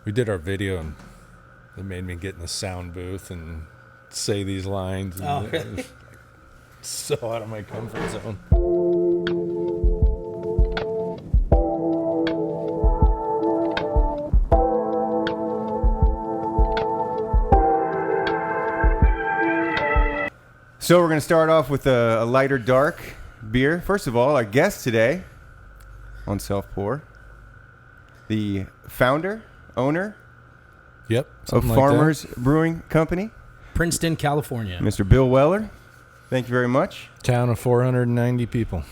we did our video, and they made me get in the sound booth and say these lines. And Oh, really? So out of my comfort zone. So we're going to start off with a lighter dark beer. First of all, our guest today on Self Pour, the founder, owner Yep. of Farmers Brewing Company, Princeton, California. Mr. Bill Weller. Thank you very much. Town of 490 people.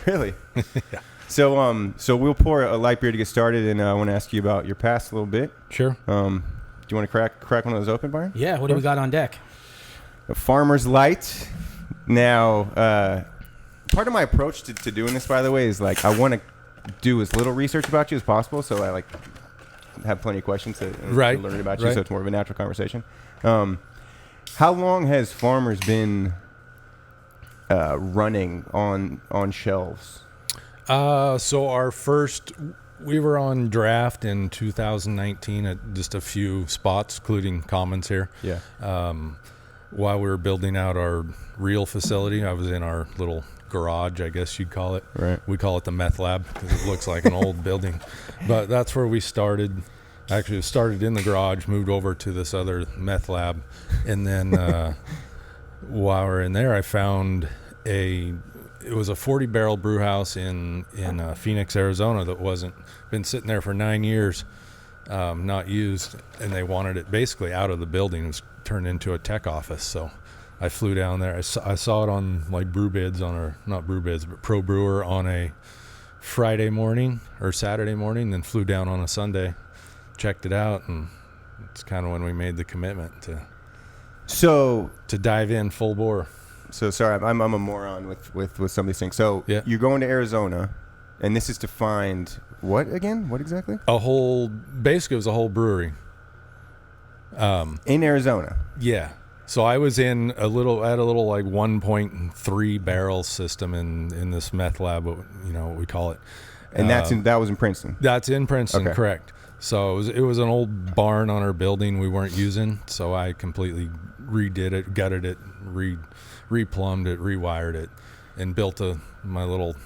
Really? Yeah. So we'll pour a light beer to get started, and I want to ask you about your past a little bit. Sure. Do you want to crack one of those open, Byron? Yeah, what do we got on deck? A Farmer's Light. Now, part of my approach to doing this, by the way, is like I want to do as little research about you as possible, so I like have plenty of questions to learn about you, so it's more of a natural conversation. How long has Farmers been running on shelves? So we were on draft in 2019 at just a few spots, including Commons here. Yeah. While we were building out our real facility, I was in our little garage, I guess you'd call it. Right. We call it the meth lab because it looks like an old building. But that's where we started. Actually, it started in the garage, moved over to this other meth lab. And then while we're in there, I found it was a 40-barrel brew house in Phoenix, Arizona that been sitting there for 9 years, not used. And they wanted it basically out of the building. It was turned into a tech office. So I flew down there. I saw it on like not Brew Bids, but Pro Brewer on a Friday morning or Saturday morning, then flew down on a Sunday, checked it out, and it's kind of when we made the commitment to dive in full bore. So sorry, I'm a moron with some of these things. So you're going to Arizona, and this is to find what again? What exactly? Basically it was a whole brewery. In Arizona. Yeah. So I was in a little like 1.3 barrel system in this meth lab, what we call it. And that was in Princeton. That's in Princeton, okay. Correct. So it was an old barn on our building we weren't using, so I completely redid it, gutted it, replumbed it, rewired it, and built my little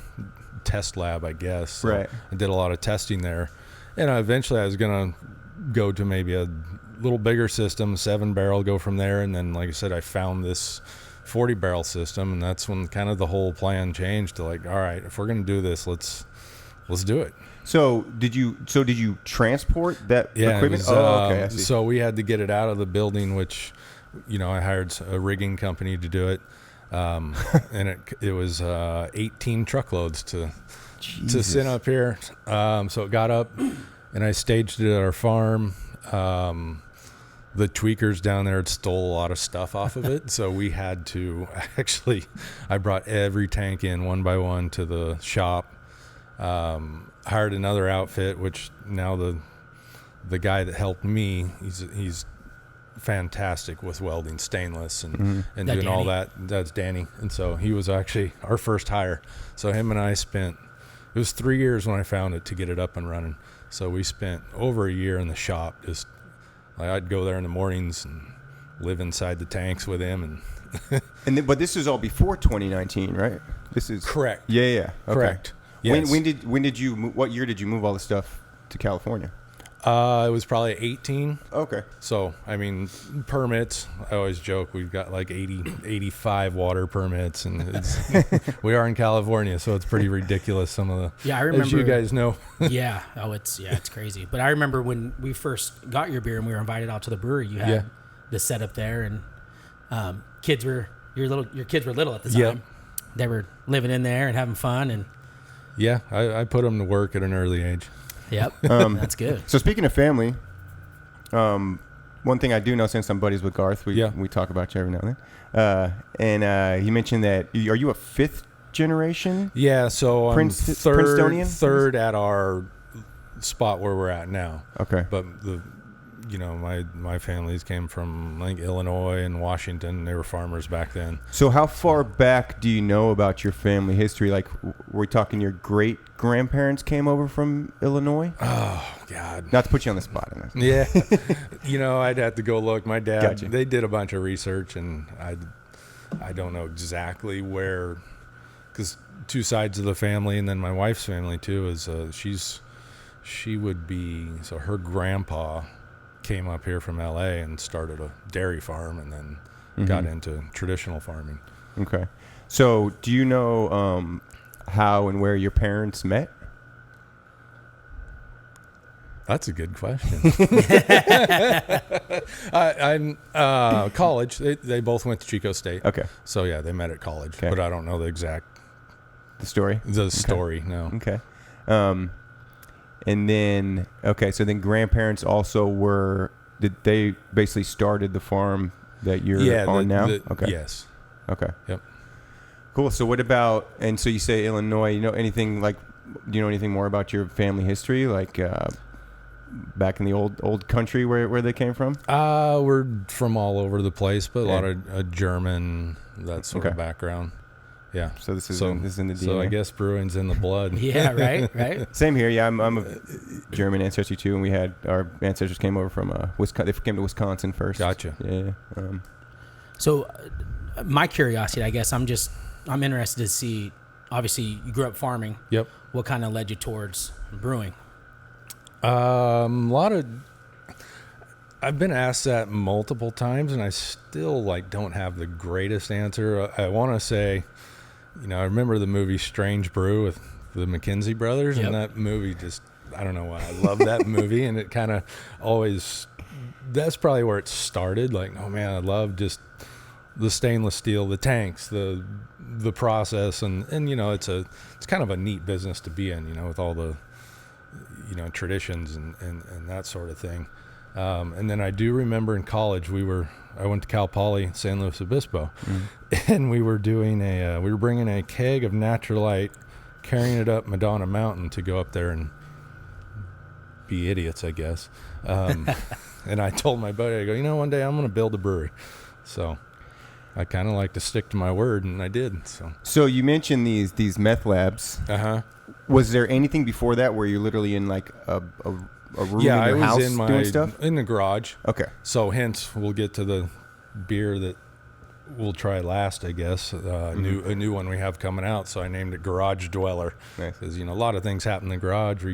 test lab, I guess. So right. I did a lot of testing there, and eventually I was gonna go to maybe a little bigger system, 7-barrel, go from there, and then like I said, I found this 40-barrel system, and that's when kind of the whole plan changed to like, all right, if we're gonna do this, let's do it. So did you transport that equipment? Okay. I see. So we had to get it out of the building, which I hired a rigging company to do it, and it was 18 truckloads to sit up here. So it got up, and I staged it at our farm. The tweakers down there had stole a lot of stuff off of it, so we had to I brought every tank in one by one to the shop. Hired another outfit, which now the guy that helped me, he's fantastic with welding stainless and doing all that. That's Danny. And so he was actually our first hire. So him and I it was 3 years when I found it to get it up and running. So we spent over a year in the shop. Just like I'd go there in the mornings and live inside the tanks with him. But this is all before 2019, right? This is correct. Yeah. Okay. Correct. Yes. What year did you move all this stuff to California? It was probably 18. Okay. So, I mean, permits, I always joke, we've got like 85 water permits, and we are in California, so it's pretty ridiculous, some of the, I remember, as you guys know. It's crazy. But I remember when we first got your beer and we were invited out to the brewery, you had the setup there, and your kids were little at the time. Yep. They were living in there and having fun, and yeah, I put them to work at an early age. Yep, that's good. So speaking of family, one thing I do know, since I'm buddies with Garth, we talk about you every now and then. And he mentioned that, are you a fifth generation? Yeah, so I'm Princetonian? third at our spot where we're at now. Okay. But you know, my families came from, I think, Illinois and Washington. They were farmers back then. So how far back do you know about your family history? Like, were we talking your great-grandparents came over from Illinois? Oh, God. Not to put you on the spot. Yeah. You know, I'd have to go look. My dad, Gotcha. They did a bunch of research, and I don't know exactly where, because two sides of the family, and then my wife's family, too, is she would be, so her grandpa came up here from L.A. and started a dairy farm and then got into traditional farming. Okay. So do you know how and where your parents met? That's a good question. I'm college. They both went to Chico State. Okay. So, yeah, they met at college. Okay. But I don't know the exact... The story? Story, no. Okay. And then, so then grandparents also did they basically started the farm that you're on now? Okay. Yes. Okay. Yep. Cool. So what about, and so you say Illinois, do you know anything more about your family history? Like back in the old country where they came from? We're from all over the place, but a lot of German, that sort of background. Yeah. So this is in the DNA. So I guess brewing's in the blood. Yeah, right. Same here. Yeah, I'm of German ancestry too, and we had our ancestors came over from Wisconsin. They came to Wisconsin first. Gotcha. Yeah. So my curiosity, I guess, I'm interested to see. Obviously, you grew up farming. Yep. What kind of led you towards brewing? A lot of. I've been asked that multiple times, and I still don't have the greatest answer. I want to say, you know, I remember the movie Strange Brew with the McKenzie brothers, and that movie just, I don't know why, I love that movie, and it kind of always, that's probably where it started. Like, oh man, I love just the stainless steel, the tanks, the process, and you know, it's kind of a neat business to be in, you know, with all the, you know, traditions and that sort of thing. And then I do remember in college I went to Cal Poly San Luis Obispo, and we were doing we were bringing a keg of Natural Light, carrying it up Madonna Mountain to go up there and be idiots, I guess. And I told my buddy, I go, you know, one day I'm going to build a brewery. So I kind of like to stick to my word, and I did. So you mentioned these meth labs. Was there anything before that where you're literally in like a room in your house doing stuff? In the garage. Okay. So hence we'll get to the beer that we'll try last, I guess. A new one we have coming out. So I named it Garage Dweller. Nice. Because, you know, a lot of things happen in the garage.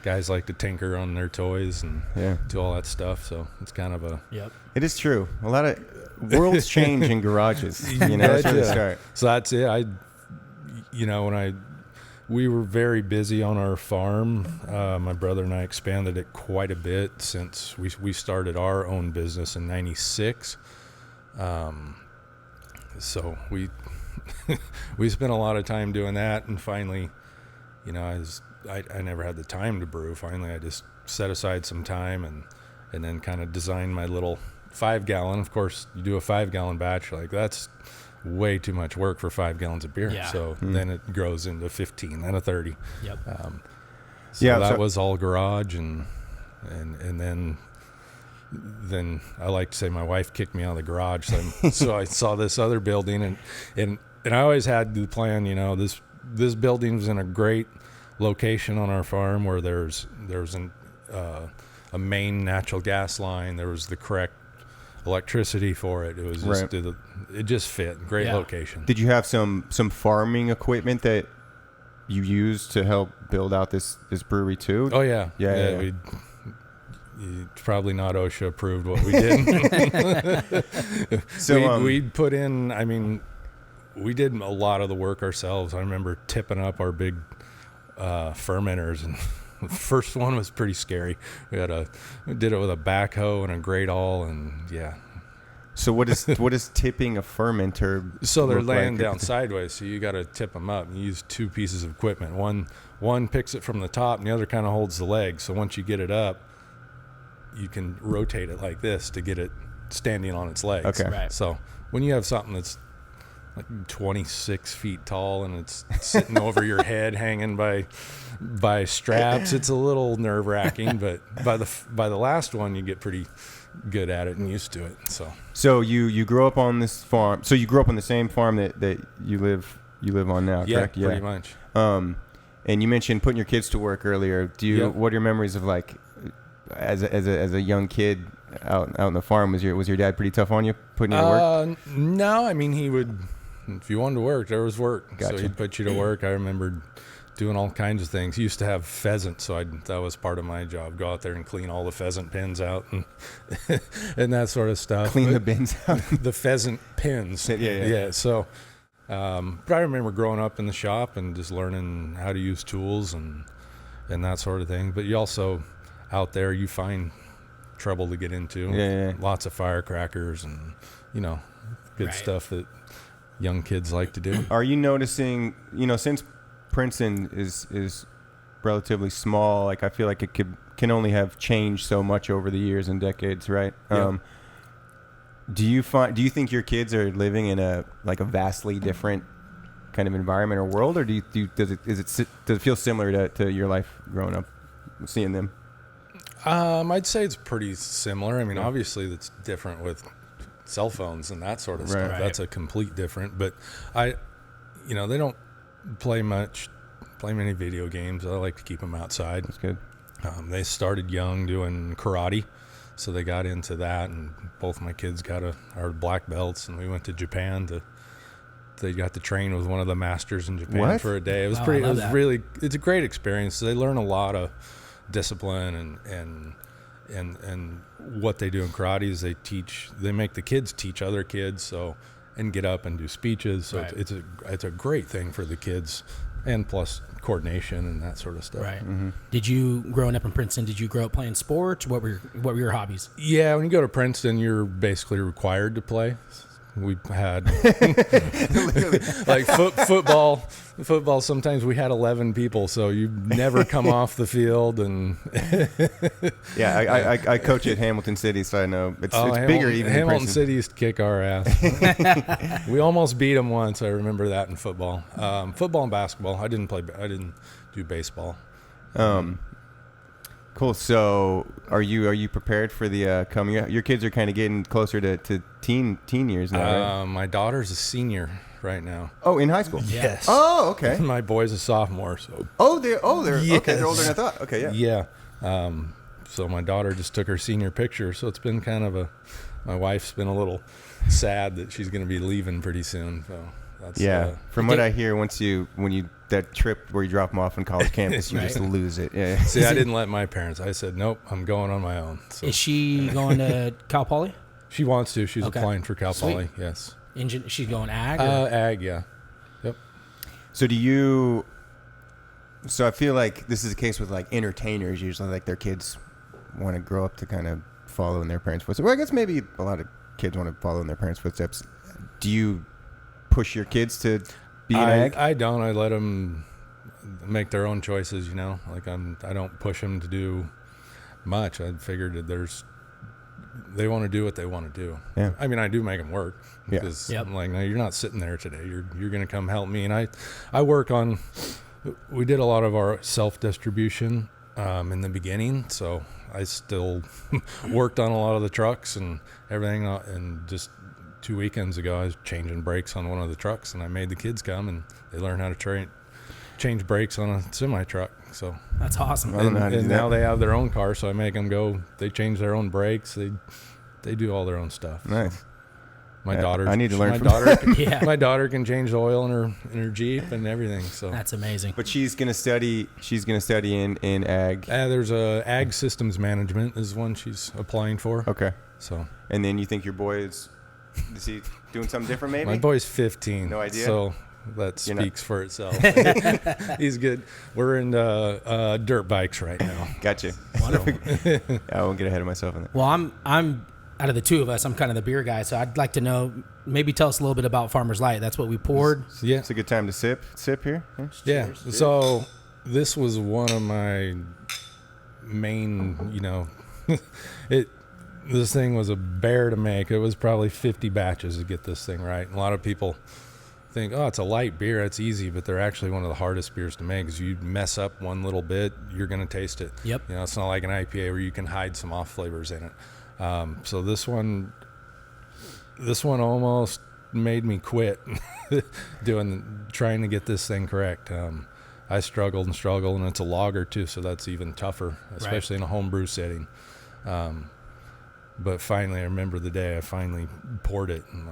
Guys like to tinker on their toys and do all that stuff. So it's kind of a... Yep. It is true. A lot of worlds change in garages. You know, that's where they start. So that's it. We were very busy on our farm. My brother and I expanded it quite a bit since we started our own business in '96. So we spent a lot of time doing that, and finally, you know, I never had the time to brew. Finally, I just set aside some time and then kind of designed my little 5-gallon. Of course, you do a 5-gallon batch, like that's way too much work for 5 gallons of beer. Yeah. So then it grows into 15, then a 30. Yep. That was all garage, and then I like to say my wife kicked me out of the garage. So I saw this other building, and I always had the plan, you know, this building was in a great location on our farm where there's a main natural gas line. There was the correct electricity for it. It was just it just fit. Great location. Did you have some farming equipment that you used to help build out this brewery too? Oh yeah. It's probably not OSHA approved what we did. So we'd put in, I mean, we did a lot of the work ourselves. I remember tipping up our big fermenters, and the first one was pretty scary. We did it with a backhoe and a great awl, and yeah. So what is tipping a fermenter? So they're laying down sideways, so you got to tip them up. You use two pieces of equipment. One picks it from the top, and the other kind of holds the leg. So once you get it up, you can rotate it like this to get it standing on its legs. Okay. Right. So when you have something that's like 26 feet tall, and it's sitting over your head, hanging by straps. It's a little nerve wracking, but by the last one, you get pretty good at it and used to it. So you grew up on this farm. So you grew up on the same farm that you live on now, correct? Yeah, pretty much. And you mentioned putting your kids to work earlier. What are your memories of like as a young kid out in the farm? Was your dad pretty tough on you, putting you to work? No, I mean, he would, if you wanted to work, there was work. Gotcha. So he'd put you to work. I remember doing all kinds of things. He used to have pheasants, so that was part of my job. Go out there and clean all the pheasant pens out and and that sort of stuff. Clean the bins out. The pheasant pens. Yeah. So, but I remember growing up in the shop and just learning how to use tools and that sort of thing. But you also, out there, you find trouble to get into. Yeah. Lots of firecrackers and, good stuff that young kids like to do. Are you noticing, since Princeton is relatively small, like I feel like it can only have changed so much over the years and decades, right? Yeah. Do you think your kids are living in a vastly different kind of environment or world, or does it feel similar to your life growing up, seeing them? I'd say it's pretty similar. I mean, obviously that's different with cell phones and that sort of stuff. Right. That's a complete different, but they don't play many video games. I like to keep them outside. That's good. They started young doing karate, so they got into that, and both my kids are black belts, and we went to Japan they got to train with one of the masters in Japan for a day. It was it's a great experience. They learn a lot of discipline and what they do in karate is they make the kids teach other kids, and get up and do speeches. So Right. it's a great thing for the kids, and plus coordination and that sort of stuff. Right. Mm-hmm. Did you, growing up in Princeton, did you grow up playing sports? What were your hobbies? Yeah, when you go to Princeton, you're basically required to play. We had like football. Football, sometimes we had 11 people, so you never come off the field. And yeah, I coach at Hamilton City, so I know it's bigger even. Hamilton City used to kick our ass. We almost beat them once. I remember that in football. Football and basketball. I didn't do baseball. Cool. So, are you prepared for the coming? Your kids are kind of getting closer to teen years now, right? My daughter's a senior right now. Oh, in high school. Yes. Oh, okay. My boy's a sophomore. So. They're Yes. okay. They're older than I thought. Okay, yeah. Yeah. So my daughter just took her senior picture. So it's been kind of my wife's been a little sad that she's going to be leaving pretty soon. So that's From what I hear, that trip where you drop them off on college campus, you just lose it. Yeah. See, I didn't let my parents. I said, nope, I'm going on my own. So. Is she going to Cal Poly? She wants to. She's applying for Cal Poly. Yes. She's going ag? Ag, yeah. Yep. So I feel like this is the case with like entertainers. Usually, like their kids want to grow up to kind of follow in their parents' footsteps. Well, I guess maybe a lot of kids want to follow in their parents' footsteps. Do you push your kids to be an ag? I don't. I let them make their own choices. Like I don't push them to do much. I figured that they want to do what they want to do. Yeah. I mean, I do make them work because Yep. I'm like, no, you're not sitting there today. You're going to come help me. And I work on. We did a lot of our self-distribution in the beginning, so I still worked on a lot of the trucks and everything. And just 2 weekends ago, I was changing brakes on one of the trucks, and I made the kids come and they learned how to change brakes on a semi truck. So That's awesome. I don't know how to do that. now they have their own car, so I make them go. They change their own brakes. They do all their own stuff. Nice. My daughter. I need to learn my from daughter. Yeah. My daughter can change the oil in her Jeep and everything. So That's amazing. But she's gonna study in ag. there's a ag systems management is one she's applying for. Okay. So And then you think your boy is he doing something different? Maybe. my boy's 15. No idea? So that You're not- speaks for itself. He's good. We're in dirt bikes right now. Gotcha. Wonderful. I won't get ahead of myself on that. Well, I'm out of the two of us, I'm kind of the beer guy, so I'd like to know, maybe tell us a little bit about Farmer's Light. That's what we poured. Yeah. It's a good time to sip here. Yeah. Cheers. So this was one of my main, this thing was a bear to make. It was probably 50 batches to get this thing right. And a lot of people think, oh, it's a light beer, it's easy, but they're actually one of the hardest beers to make. Because you mess up one little bit, you're going to taste it. Yep. You know, it's not like an IPA where you can hide some off flavors in it. So this one almost made me quit trying to get this thing correct. I struggled, and it's a lager too, so that's even tougher, especially in a homebrew setting. But finally, I remember the day I finally poured it and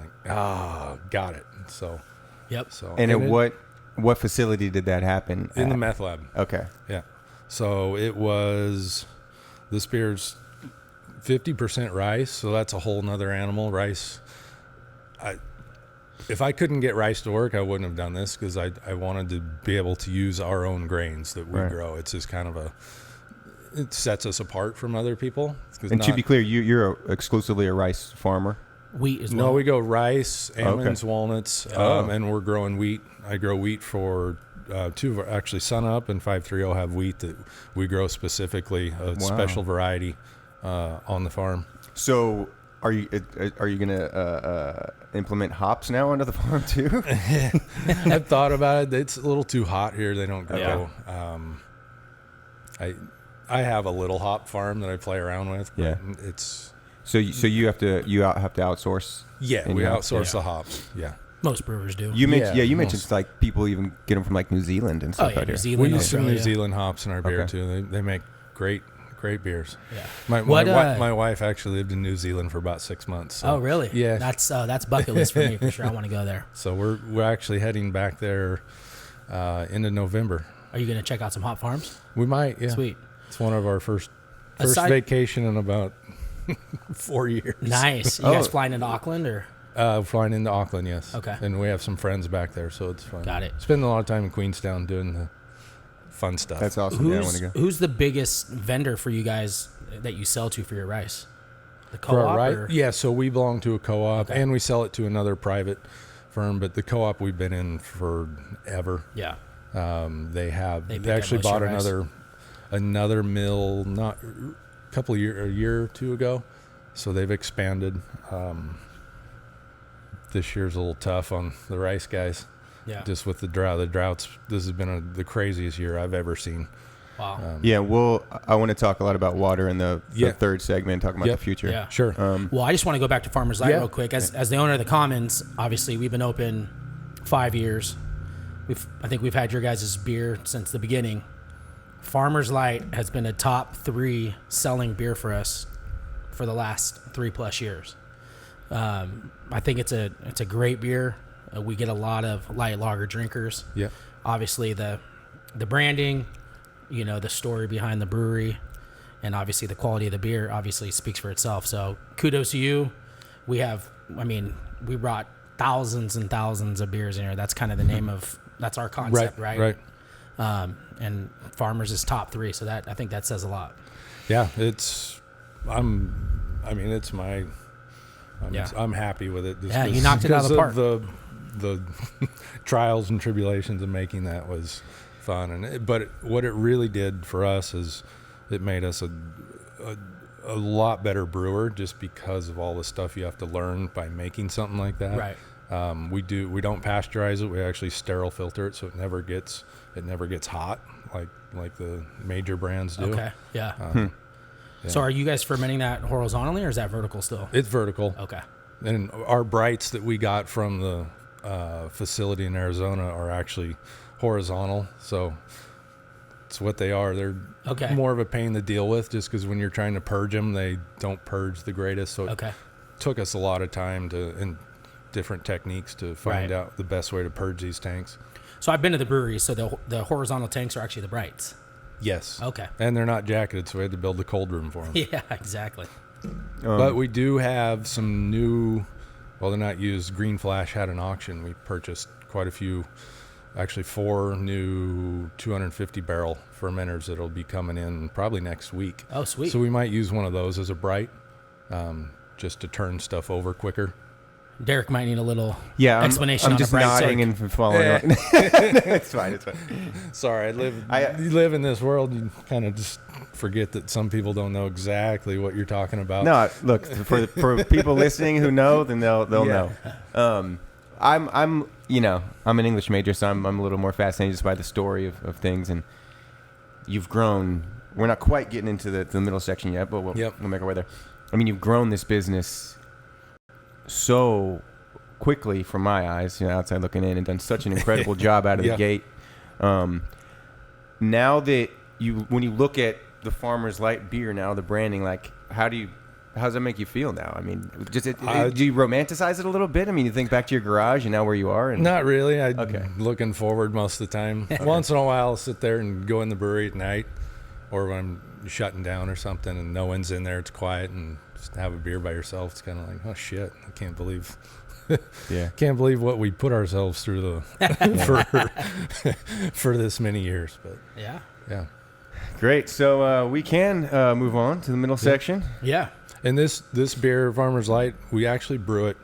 got it. So, yep. So, And at what facility did that happen? In at? the meth lab. Okay. Yeah. So this beer's 50% rice, so that's a whole nother animal. Rice. If I couldn't get rice to work, I wouldn't have done this, because I wanted to be able to use our own grains that we grow. It's just kind of it sets us apart from other people. And to be clear, you're exclusively a rice farmer? Wheat as well? No, we go rice, almonds, walnuts, and we're growing wheat. I grow wheat for two of actually Sun Up and 530 have wheat that we grow specifically, a special variety on the farm. So are you going to implement hops now onto the farm too? I've thought about it. It's a little too hot here. They don't grow. I have a little hop farm that I play around with. But it's so you have to outsource. Yeah, we outsource the hops. Yeah, most brewers do. You mentioned like people even get them from like New Zealand and stuff. New Zealand, we use some New Zealand hops in our beer too. They make great beers. Yeah. My wife actually lived in New Zealand for about 6 months. So. Oh, really? Yeah. That's bucket list for me for sure. I want to go there. So we're actually heading back there into November. Are you going to check out some hop farms? We might. Yeah. Sweet. It's one of our first vacation in about 4 years. Nice. You guys flying into Auckland or? Flying into Auckland, yes. Okay. And we have some friends back there, so it's fun. Got it. Spend a lot of time in Queenstown doing the fun stuff. That's awesome. I want to go. Who's the biggest vendor for you guys that you sell to for your rice? The co-op? Right? Yeah, so we belong to a co-op, and we sell it to another private firm, but the co-op we've been in forever. Yeah. They actually bought another mill not a year or two ago, so they've expanded. This year's a little tough on the rice guys. Yeah. Just with the drought. The droughts, this has been the craziest year I've ever seen. Wow. I want to talk a lot of about in the third segment, talking about the future. Yeah. Sure. Well, I just want to go back to Farmers Light real quick. As the owner of the Commons, obviously we've been open 5 years. I think we've had your guys' beer since the beginning. Farmers Light has been a top 3 selling beer for us for the last 3+ years. I think it's a great beer. We get a lot of light lager drinkers. Yeah. Obviously the branding, the story behind the brewery, and obviously the quality of the beer obviously speaks for itself. So kudos to you. We brought thousands and thousands of beers in here. That's kind of the name of, that's our concept, right? Right. And Farmers is top 3. So I think that says a lot. Yeah. I'm happy with it. You knocked it out of the park. The trials and tribulations of making that was fun, but what it really did for us is it made us a lot better brewer, just because of all the stuff you have to learn by making something like that. Right. We don't pasteurize it. We actually sterile filter it, so it never gets hot like the major brands do. Okay. Yeah. Yeah. So are you guys fermenting that horizontally, or is that vertical still? It's vertical. Okay. And our brights that we got from the facility in Arizona are actually horizontal. So it's what they are. They're more of a pain to deal with, just because when you're trying to purge them, they don't purge the greatest. So it took us a lot of time and different techniques to find out the best way to purge these tanks. So I've been to the brewery. So the horizontal tanks are actually the brights. Yes. Okay. And they're not jacketed, so we had to build the cold room for them. Yeah, exactly. But we do have some new, they're not used. Green Flash had an auction. We purchased quite a few, actually 4 new 250 barrel fermenters that'll be coming in probably next week. Oh, sweet. So we might use one of those as a bright, just to turn stuff over quicker. Derek might need a little I'm explanation on just a bright nodding circuit. and following. It's fine. Sorry, you live in this world. You kind of just forget that some people don't know exactly what you're talking about. No, look, for people listening who know, then they'll know. I'm an English major, so I'm a little more fascinated just by the story of things. And you've grown. We're not quite getting into the middle section yet, but we'll make our way there. I mean, you've grown this business so quickly from my eyes, outside looking in, and done such an incredible job out of the gate. Now that when you look at the Farmer's Light beer now, the branding, like, how does that make you feel now? I mean, do you romanticize it a little bit? I mean, you think back to your garage and now where you are? Not really. I'm looking forward most of the time. Once in a while, I'll sit there and go in the brewery at night, or when I'm shutting down or something and no one's in there, it's quiet, and just have a beer by yourself. It's kind of like, oh shit, I can't believe what we put ourselves through for this many years. But yeah. Great. So we can move on to the middle section. Yeah. And this beer, Farmer's Light, we actually brew it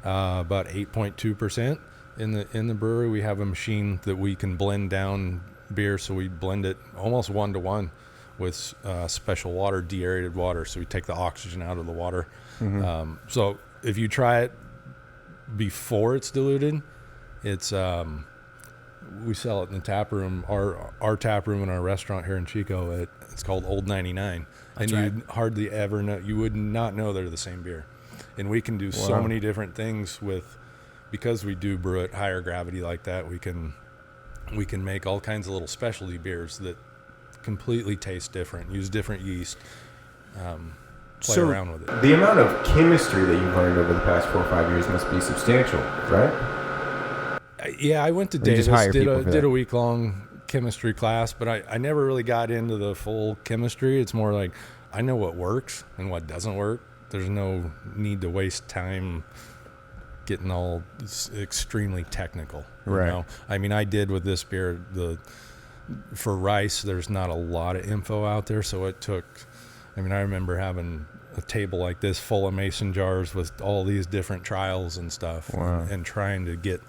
about 8.2% in the brewery. We have a machine that we can blend down beer, so we blend it almost 1-to-1 with special water, deaerated water. So we take the oxygen out of the water. Mm-hmm. So if you try it before it's diluted, it's we sell it in the tap room. Our tap room in our restaurant here in Chico, it's called Old 99. That's and right. you'd hardly ever know, you would not know they're the same beer. And we can do so many different things because we do brew at higher gravity like that. We can make all kinds of little specialty beers that completely taste different, use different yeast, play around with it. The amount of chemistry that you've learned over the past 4 or 5 years must be substantial, right? Yeah, I went to Davis, did a week-long chemistry class, but I never really got into the full chemistry. It's more like I know what works and what doesn't work. There's no need to waste time getting all extremely technical. Right. You know? I mean, I did with this beer, for rice, there's not a lot of info out there, so it took, I remember having a table like this full of mason jars with all these different trials and stuff, and trying to get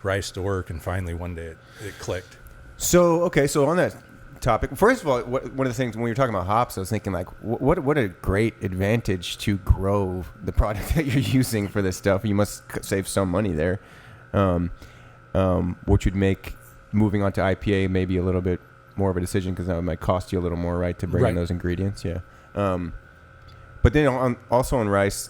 rice to work, and finally one day it clicked. So on that topic, first of all, one of the things when you're talking about hops, I was thinking, like, what a great advantage to grow the product that you're using for this stuff. You must save some money there, which would make moving on to IPA maybe a little bit more of a decision, because that might cost you a little more, right, to bring in those ingredients. Yeah. But then also on rice,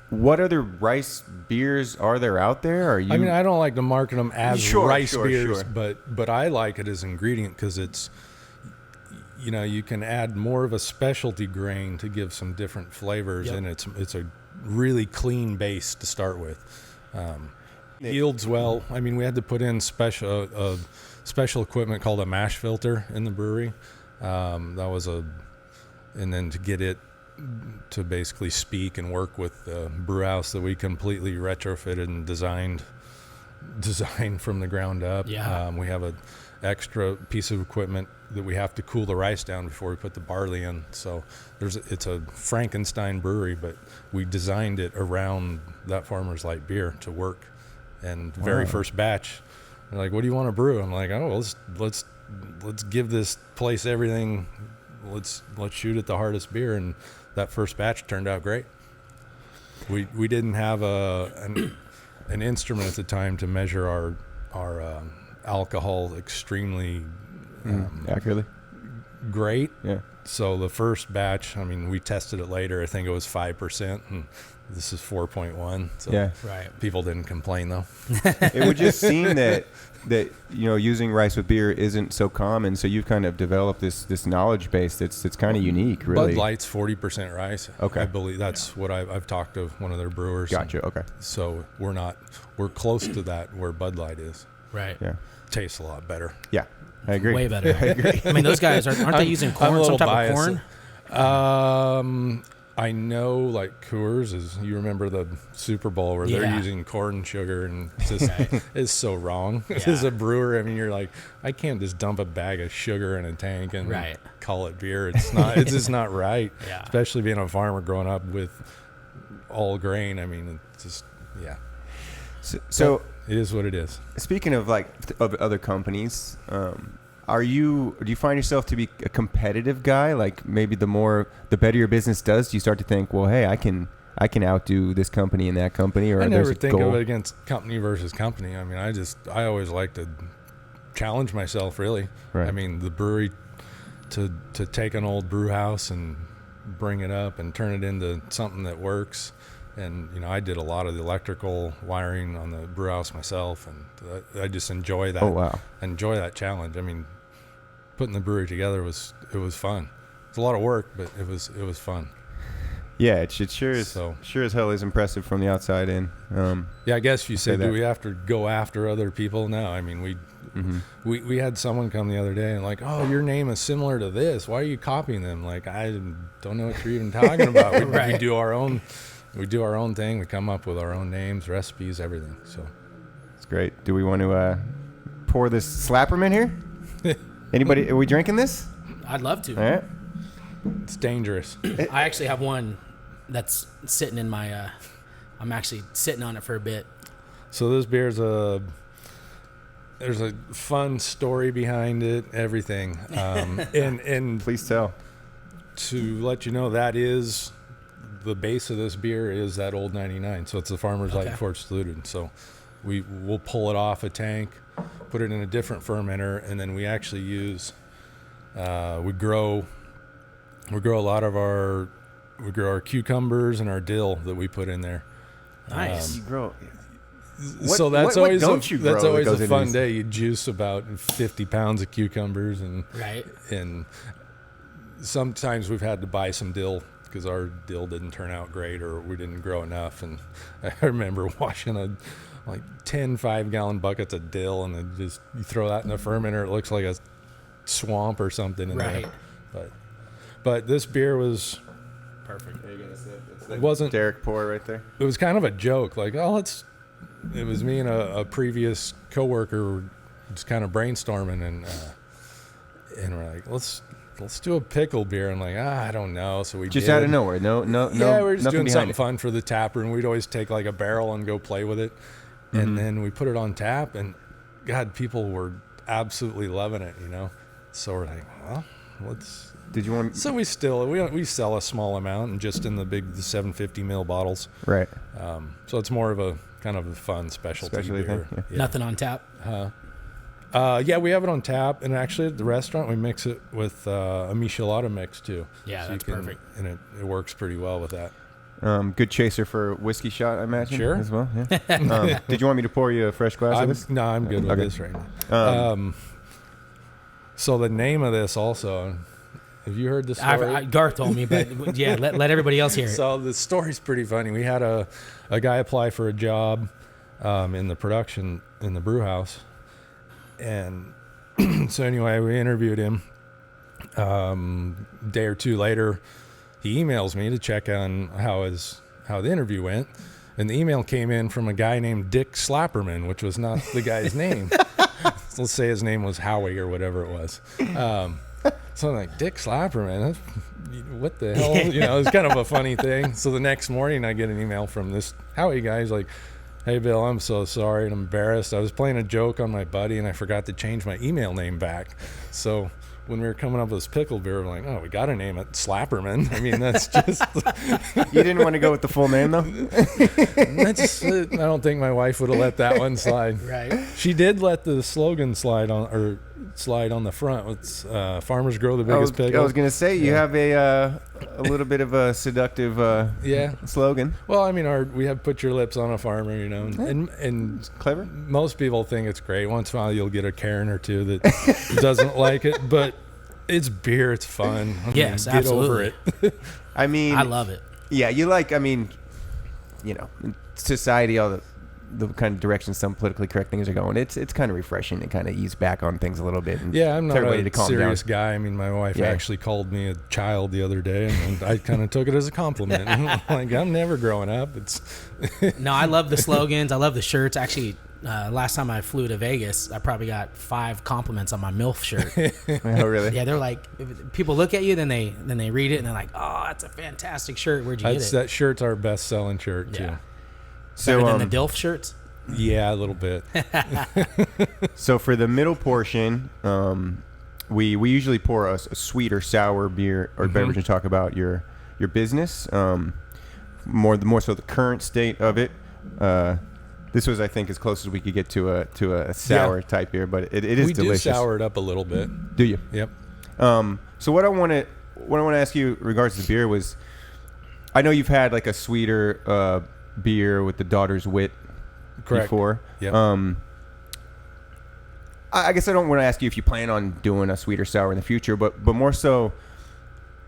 what other rice beers are there out there? I don't like to market them as rice beers, but I like it as ingredient, because it's, you can add more of a specialty grain to give some different flavors, and it's a really clean base to start with. Yields well. We had to put in special equipment called a mash filter in the brewery. And then to get it to basically speak and work with the brew house that we completely retrofitted and designed from the ground up. Yeah. We have an extra piece of equipment that we have to cool the rice down before we put the barley in. So it's a Frankenstein brewery, but we designed it around that Farmer's Light beer to work. And the very first batch, they're like, "What do you want to brew?" I'm like, "Oh, let's give this place everything. Let's shoot at the hardest beer." And that first batch turned out great. We didn't have an instrument at the time to measure our alcohol extremely accurately great. Yeah. So the first batch, we tested it later. I think it was 5%, and this is 4.1. So people didn't complain though. It would just seem that using rice with beer isn't so common. So you've kind of developed this knowledge base that's kind of unique, really. Bud Light's 40% rice. Okay. I believe that's what I've talked to one of their brewers. Gotcha. Okay. So we're close to that where Bud Light is. Right. Yeah. Tastes a lot better. Yeah. I agree. Way better. I agree. Those guys aren't they using corn? Some type of corn? I know, like Coors you remember the Super Bowl where they're using corn sugar, and it's so wrong. Yeah. As a brewer, you're like, I can't just dump a bag of sugar in a tank and call it beer. It's not. It's just not right. Yeah. Especially being a farmer growing up with all grain. It's just So it is what it is. Speaking of of other companies, do you find yourself to be a competitive guy? Like maybe the better your business does, do you start to think, well, hey, I can I can outdo this company and that company, or I there's never a think goal. of it against company versus company. I mean, I always like to challenge myself, really. Right. I mean, the brewery, to take an old brew house and bring it up and turn it into something that works. And, you know, I did a lot of the electrical wiring on the brew house myself, and I just enjoy that. Oh, wow. Enjoy that challenge. I mean, putting the brewery together was fun. It's a lot of work, but it was fun. Yeah, it sure is. So, sure as hell is impressive from the outside in. Yeah, I guess you say, that. do we have to go after other people? No, I mean, we had someone come the other day and like, oh, your name is similar to this. Why are you copying them? Like, I don't know what you're even talking about. We do our own. We do our own thing. We come up with our own names, recipes, everything. So It's great. Do we want to pour this Slapperman here? Anybody? Are we drinking this? I'd love to. All right. it's dangerous. I actually have one that's sitting in my. I'm actually sitting on it for a bit. So this beer's there's a fun story behind it, everything. And Please tell. to let you know, that is the base of this beer is that old 99. So it's the Farmer's Light before it's diluted. So we'll pull it off a tank, put it in a different fermenter, and then we actually use we grow our cucumbers and our dill that we we in there. Nice. You grow. So that's what always don't you grow that's that always goes a into fun these? day. You juice about 50 pounds of cucumbers, and Right. and sometimes we've had to buy some dill because our dill didn't turn out great or we didn't grow enough. And I remember washing 10 5-gallon buckets of dill, and then just you throw that in the fermenter, it looks like a swamp or something in Right. there. But this beer was Perfect. Are you gonna sip? it wasn't Derek pour right there. it was kind of a joke, like, oh, it was me and a previous coworker just kind of brainstorming, and we're like, let's do a pickle beer. I'm like, I don't know. So we Just did. out of nowhere. No. Yeah, we're just nothing doing behind something it. fun for the tap room. We'd always take like a barrel and go play with it, and then we put it on tap, and God, people were absolutely loving it, you know. So we're like, well, let's. Did you want? So we sell a small amount, and just in the 750 ml bottles. Right. So it's more of a kind of a fun specialty beer. thing. Yeah. Nothing on tap. Yeah, we have it on tap, and actually at the restaurant we mix it with a michelada mix too. Yeah, So that's you can, perfect. and it works pretty well with that. Good chaser for whiskey shot, I imagine. Sure. As well. Yeah. Did you want me to pour you a fresh glass of this? No, I'm good with Okay. this right now. So the name of this also, have you heard the story? Garth told me, but yeah, let everybody else hear it. So the story's pretty funny. We had a guy apply for a job in the production in the brew house, and so anyway, we interviewed him. Day or two later, he emails me to check on how the interview went, and the email came in from a guy named Dick Slapperman, which was not the guy's name. So let's say his name was Howie or whatever it was. So I'm like, Dick Slapperman, what the hell? You know, it's kind of a funny thing. So the next morning I get an email from this Howie guy. He's like, hey, Bill, I'm so sorry and embarrassed. I was playing a joke on my buddy, and I forgot to change my email name back. So when we were coming up with this pickle beer, we're like, oh, we got to name it Slapperman. I mean, that's just... You didn't want to go with the full name, though? I don't think my wife would have let that one slide. Right. She did let the slogan slide on the front. It's farmers grow the biggest pickle. I was going to say, you have a little bit of a seductive slogan. Well, I mean, we have put your lips on a farmer, you know, and Clever. most people think it's great. Once in a while, you'll get a Karen or two that doesn't like it, but it's beer. It's fun. I mean, Yes, get absolutely. over it. I mean, I love it. Yeah, in society, all the kind of direction some politically correct things are going, it's kind of refreshing to kind of ease back on things a little bit. And Yeah, I'm not tell everybody a to calm serious down. guy. I mean, my wife Yeah. actually called me a child the other day, and I kind of took it as a compliment. Like, I'm never growing up. It's No, I love the slogans. I love the shirts. Actually, last time I flew to Vegas, I probably got 5 compliments on my MILF shirt. Oh, really? Yeah, they're like, people look at you, then they read it, and they're like, oh, that's a fantastic shirt. Where'd you get it? that shirt's our best-selling shirt too. Yeah. So, Better than the DILF shirts? Yeah, a little bit. so for the middle portion, we usually pour a sweet or sour beer or beverage and talk about your business. more so the current state of it. This was, I think, as close as we could get to a sour type beer, but it is delicious. We do sour it up a little bit. Do you? Yep. So what I want to ask you in regards to beer was, I know you've had like a sweeter beer with the Daughter's Wit before. Yep. I guess I don't want to ask you if you plan on doing a sweeter sour in the future, but more so,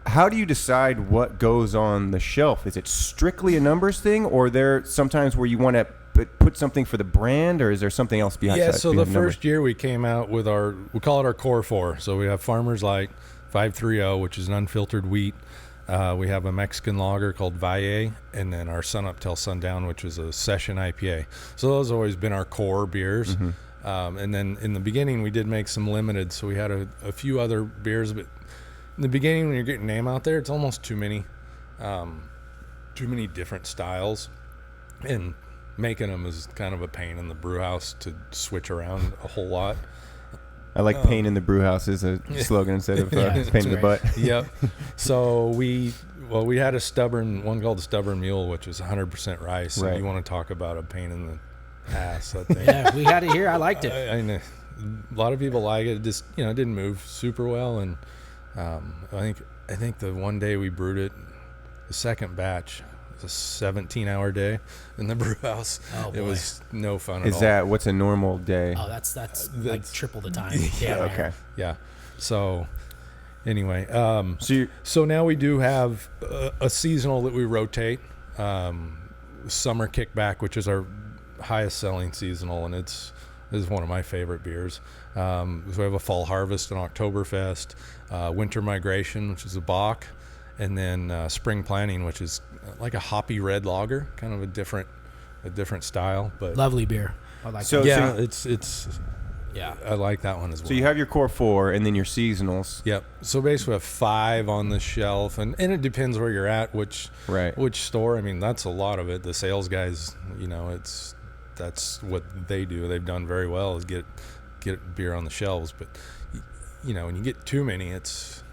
how do you decide what goes on the shelf? Is it strictly a numbers thing, or are there sometimes where you want to put something for the brand, or is there something else behind that? Yeah, so the first year we came out with we call it our Core 4. So we have Farmer's Light 530, which is an unfiltered wheat. We have a Mexican lager called Valle, and then our Sun Up Till Sundown, which is a session IPA. So those have always been our core beers. Mm-hmm. And then in the beginning, we did make some limited. So we had a few other beers, but in the beginning, when you're getting name out there, it's almost too many different styles, and making them is kind of a pain in the brew house to switch around a whole lot. I like pain in the brew house is a slogan instead of pain in the butt. Yep. So we had one called the Stubborn Mule, which was 100% rice. Right. And you want to talk about a pain in the ass, I think. Yeah, we had it here. I liked it. I know. A lot of people like it. It just, it didn't move super well. And I think the one day we brewed it, the second batch, a 17-hour day in the brew house. Oh, boy. It was no fun at all. Is that what's a normal day? Oh, that's like triple the time. Yeah. Okay. Yeah. So anyway, so now we do have a seasonal that we rotate. Summer Kickback, which is our highest selling seasonal, and this is one of my favorite beers. So we have a Fall Harvest and Oktoberfest, Winter Migration, which is a Bock, and then Spring Planting, which is like a hoppy red lager, kind of a different style, but lovely beer. I like so, that. yeah, so it's yeah, I like that one as well. So you have your core 4 and then your seasonals. Yep. So basically we have 5 on the shelf, and it depends where you're at, which store. I mean, that's a lot of it. The sales guys, that's what they do. They've done very well is get beer on the shelves, but when you get too many, it's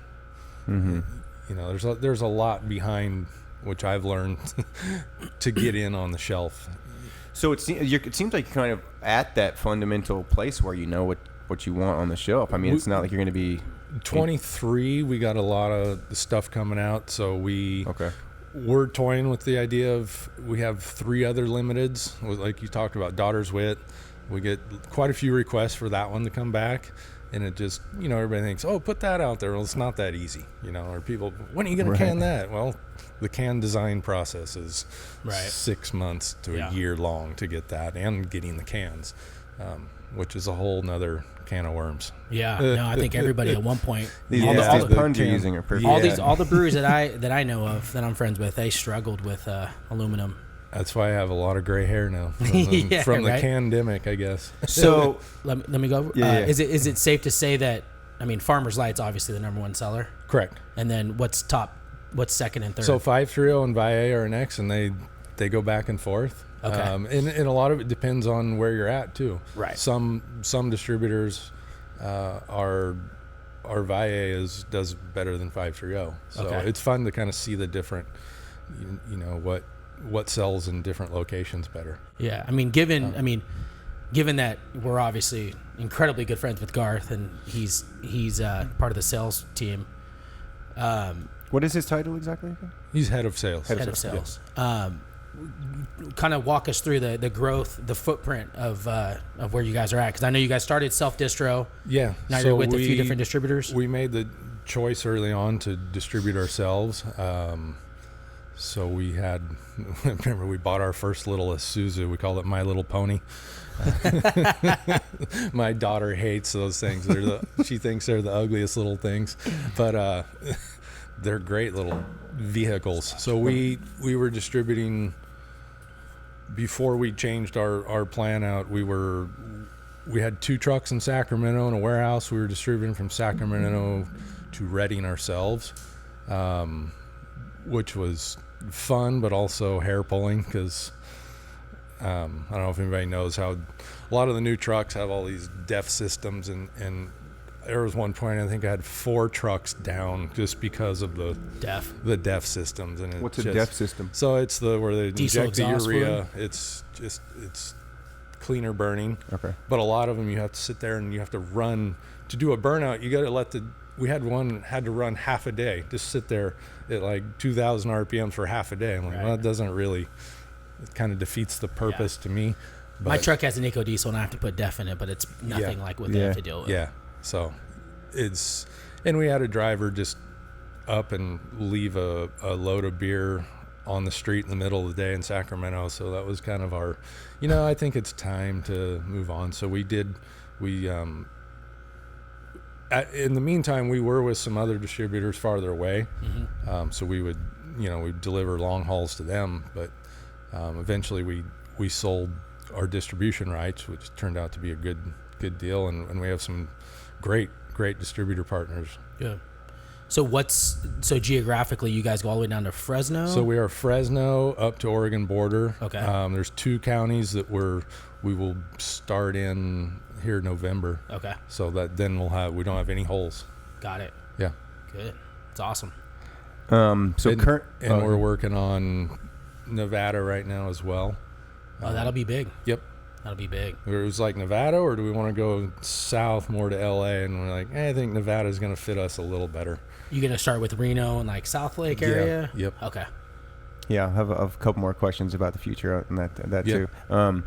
there's a lot behind, which I've learned to get in on the shelf. So it seems like you're kind of at that fundamental place where you know what you want on the shelf. I mean, it's not like you're going to be 23. We got a lot of stuff coming out, so we're toying with the idea of we have 3 other limiteds, like you talked about, Daughter's Wit. We get quite a few requests for that one to come back, and it just everybody thinks, oh, put that out there. Well, it's not that easy, or people, when are you going to can that? Well, the can design process is 6 months to a year long to get that, and getting the cans, which is a whole nother can of worms. Yeah, no, I think everybody at one point, all the puns you're using are perfect. All the breweries that I know of that I'm friends with, they struggled with aluminum. That's why I have a lot of gray hair now from the candemic, I guess. So let me go. Is it safe to say that, I mean, Farmer's Light's obviously the number 1 seller? Correct. And then what's second and third? So 530 and Valle are next, and they go back and forth. Okay. And a lot of it depends on where you're at too. Right. Some distributors our Valle does better than 530. So it's fun to kind of see the different, what sells in different locations better. Yeah, I mean, given that we're obviously incredibly good friends with Garth, and he's part of the sales team. What is his title exactly? He's head of sales. Head of sales. Yeah. Kind of walk us through the growth, the footprint of where you guys are at, because I know you guys started self-distro. Yeah. Now you're with a few different distributors. We made the choice early on to distribute ourselves. So we had, remember, we bought our first little Isuzu. We called it My Little Pony. My daughter hates those things. She thinks they're the ugliest little things, but they're great little vehicles. So we were distributing before we changed our plan out. We had 2 trucks in Sacramento and a warehouse. We were distributing from Sacramento to Redding ourselves, which was fun, but also hair pulling because I don't know if anybody knows how a lot of the new trucks have all these DEF systems, and there was one point I think I had 4 trucks down just because of the DEF systems. And what's a DEF system? So it's where they Diesel inject the exhaust urea. fluid? It's cleaner burning. Okay. But a lot of them you have to sit there and you have to run to do a burnout. You got to let we had one that had to run half a day, just sit there at like 2,000 RPM for half a day. I'm like, well, it doesn't really, it kind of defeats the purpose to me. But my truck has an eco diesel and I have to put DEF in it, but it's nothing like what they have to deal with. Yeah. So and we had a driver just up and leave a load of beer on the street in the middle of the day in Sacramento. So that was kind of our, I think it's time to move on. So in the meantime, we were with some other distributors farther away. Mm-hmm. So we would, we'd deliver long hauls to them, but eventually we sold our distribution rights, which turned out to be a good deal. And we have some great distributor partners. Yeah. So geographically, you guys go all the way down to Fresno? So we are Fresno up to Oregon border. Okay. There's 2 counties that we will start in here November. Okay. So that then we don't have any holes. Got it. Yeah. Good. It's awesome. We're working on Nevada right now as well. Oh, that'll be big. Yep. That'll be big. It was like Nevada, or do we want to go south more to LA? And we're like, I think Nevada is going to fit us a little better. You going to start with Reno and like South Lake area? Yeah. Yep. Okay. Yeah, I have a couple more questions about the future and that yep. too.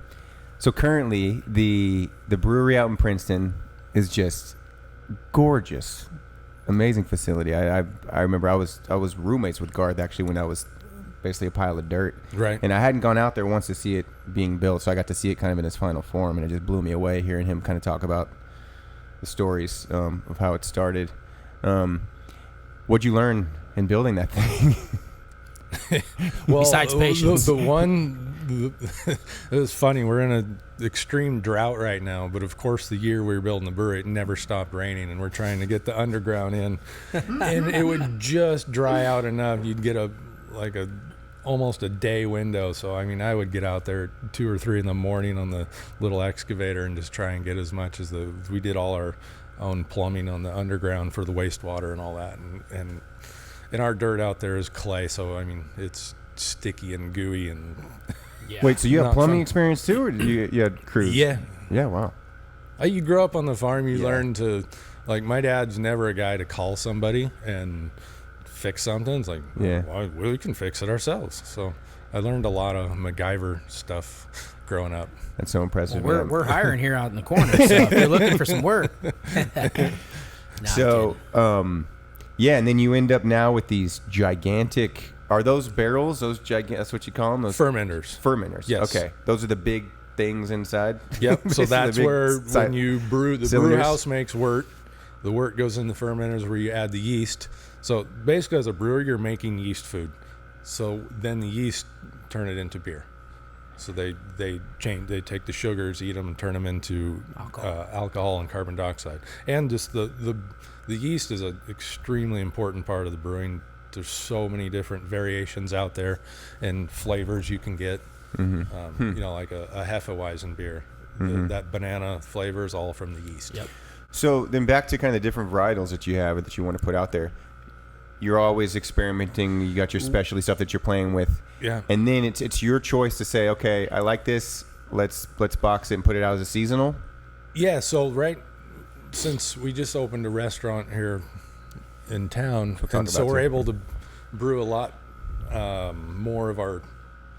So currently, the brewery out in Princeton is just gorgeous, amazing facility. I remember I was roommates with Garth actually when I was basically a pile of dirt. Right. And I hadn't gone out there once to see it being built, so I got to see it kind of in its final form, and it just blew me away hearing him kind of talk about the stories of how it started. What'd you learn in building that thing? Well, besides patience. It was funny. We're in an extreme drought right now, but of course the year we were building the brewery, it never stopped raining, and we're trying to get the underground in, and it would just dry out enough. You'd get almost a day window. So I would get out there at 2 or 3 in the morning on the little excavator and just try and get as much as we did all our own plumbing on the underground for the wastewater and all that, and our dirt out there is clay, so it's sticky and gooey and Wait, so you have plumbing fun. Experience too, or did you had crews? Yeah. Wow. You grow up on the farm, you learn to, like, my dad's never a guy to call somebody and fix something. It's like, well, we can fix it ourselves. So I learned a lot of MacGyver stuff growing up. That's so impressive. Well, we're hiring here out in the corner, so if you're looking for some work. And then you end up now with these gigantic. Are those barrels? That's what you call them? Those fermenters. Yes. Okay. Those are the big things inside. Yep. So that's where when you brew, the cylinders. brew house makes wort. The wort goes in the fermenters where you add the yeast. So basically, as a brewer, you're making yeast food. So then the yeast turn it into beer. So they take the sugars, eat them, and turn them into alcohol and carbon dioxide. And just the yeast is an extremely important part of the brewing. There's so many different variations out there and flavors you can get. Mm-hmm. Like a Hefeweizen beer. Mm-hmm. That banana flavor is all from the yeast. Yep. So then back to kind of the different varietals that you have or that you want to put out there. You're always experimenting. You got your specialty stuff that you're playing with. Yeah. And then it's your choice to say, okay, I like this. Let's box it and put it out as a seasonal. Yeah. So since we just opened a restaurant here in town, and so we're able to brew a lot more of our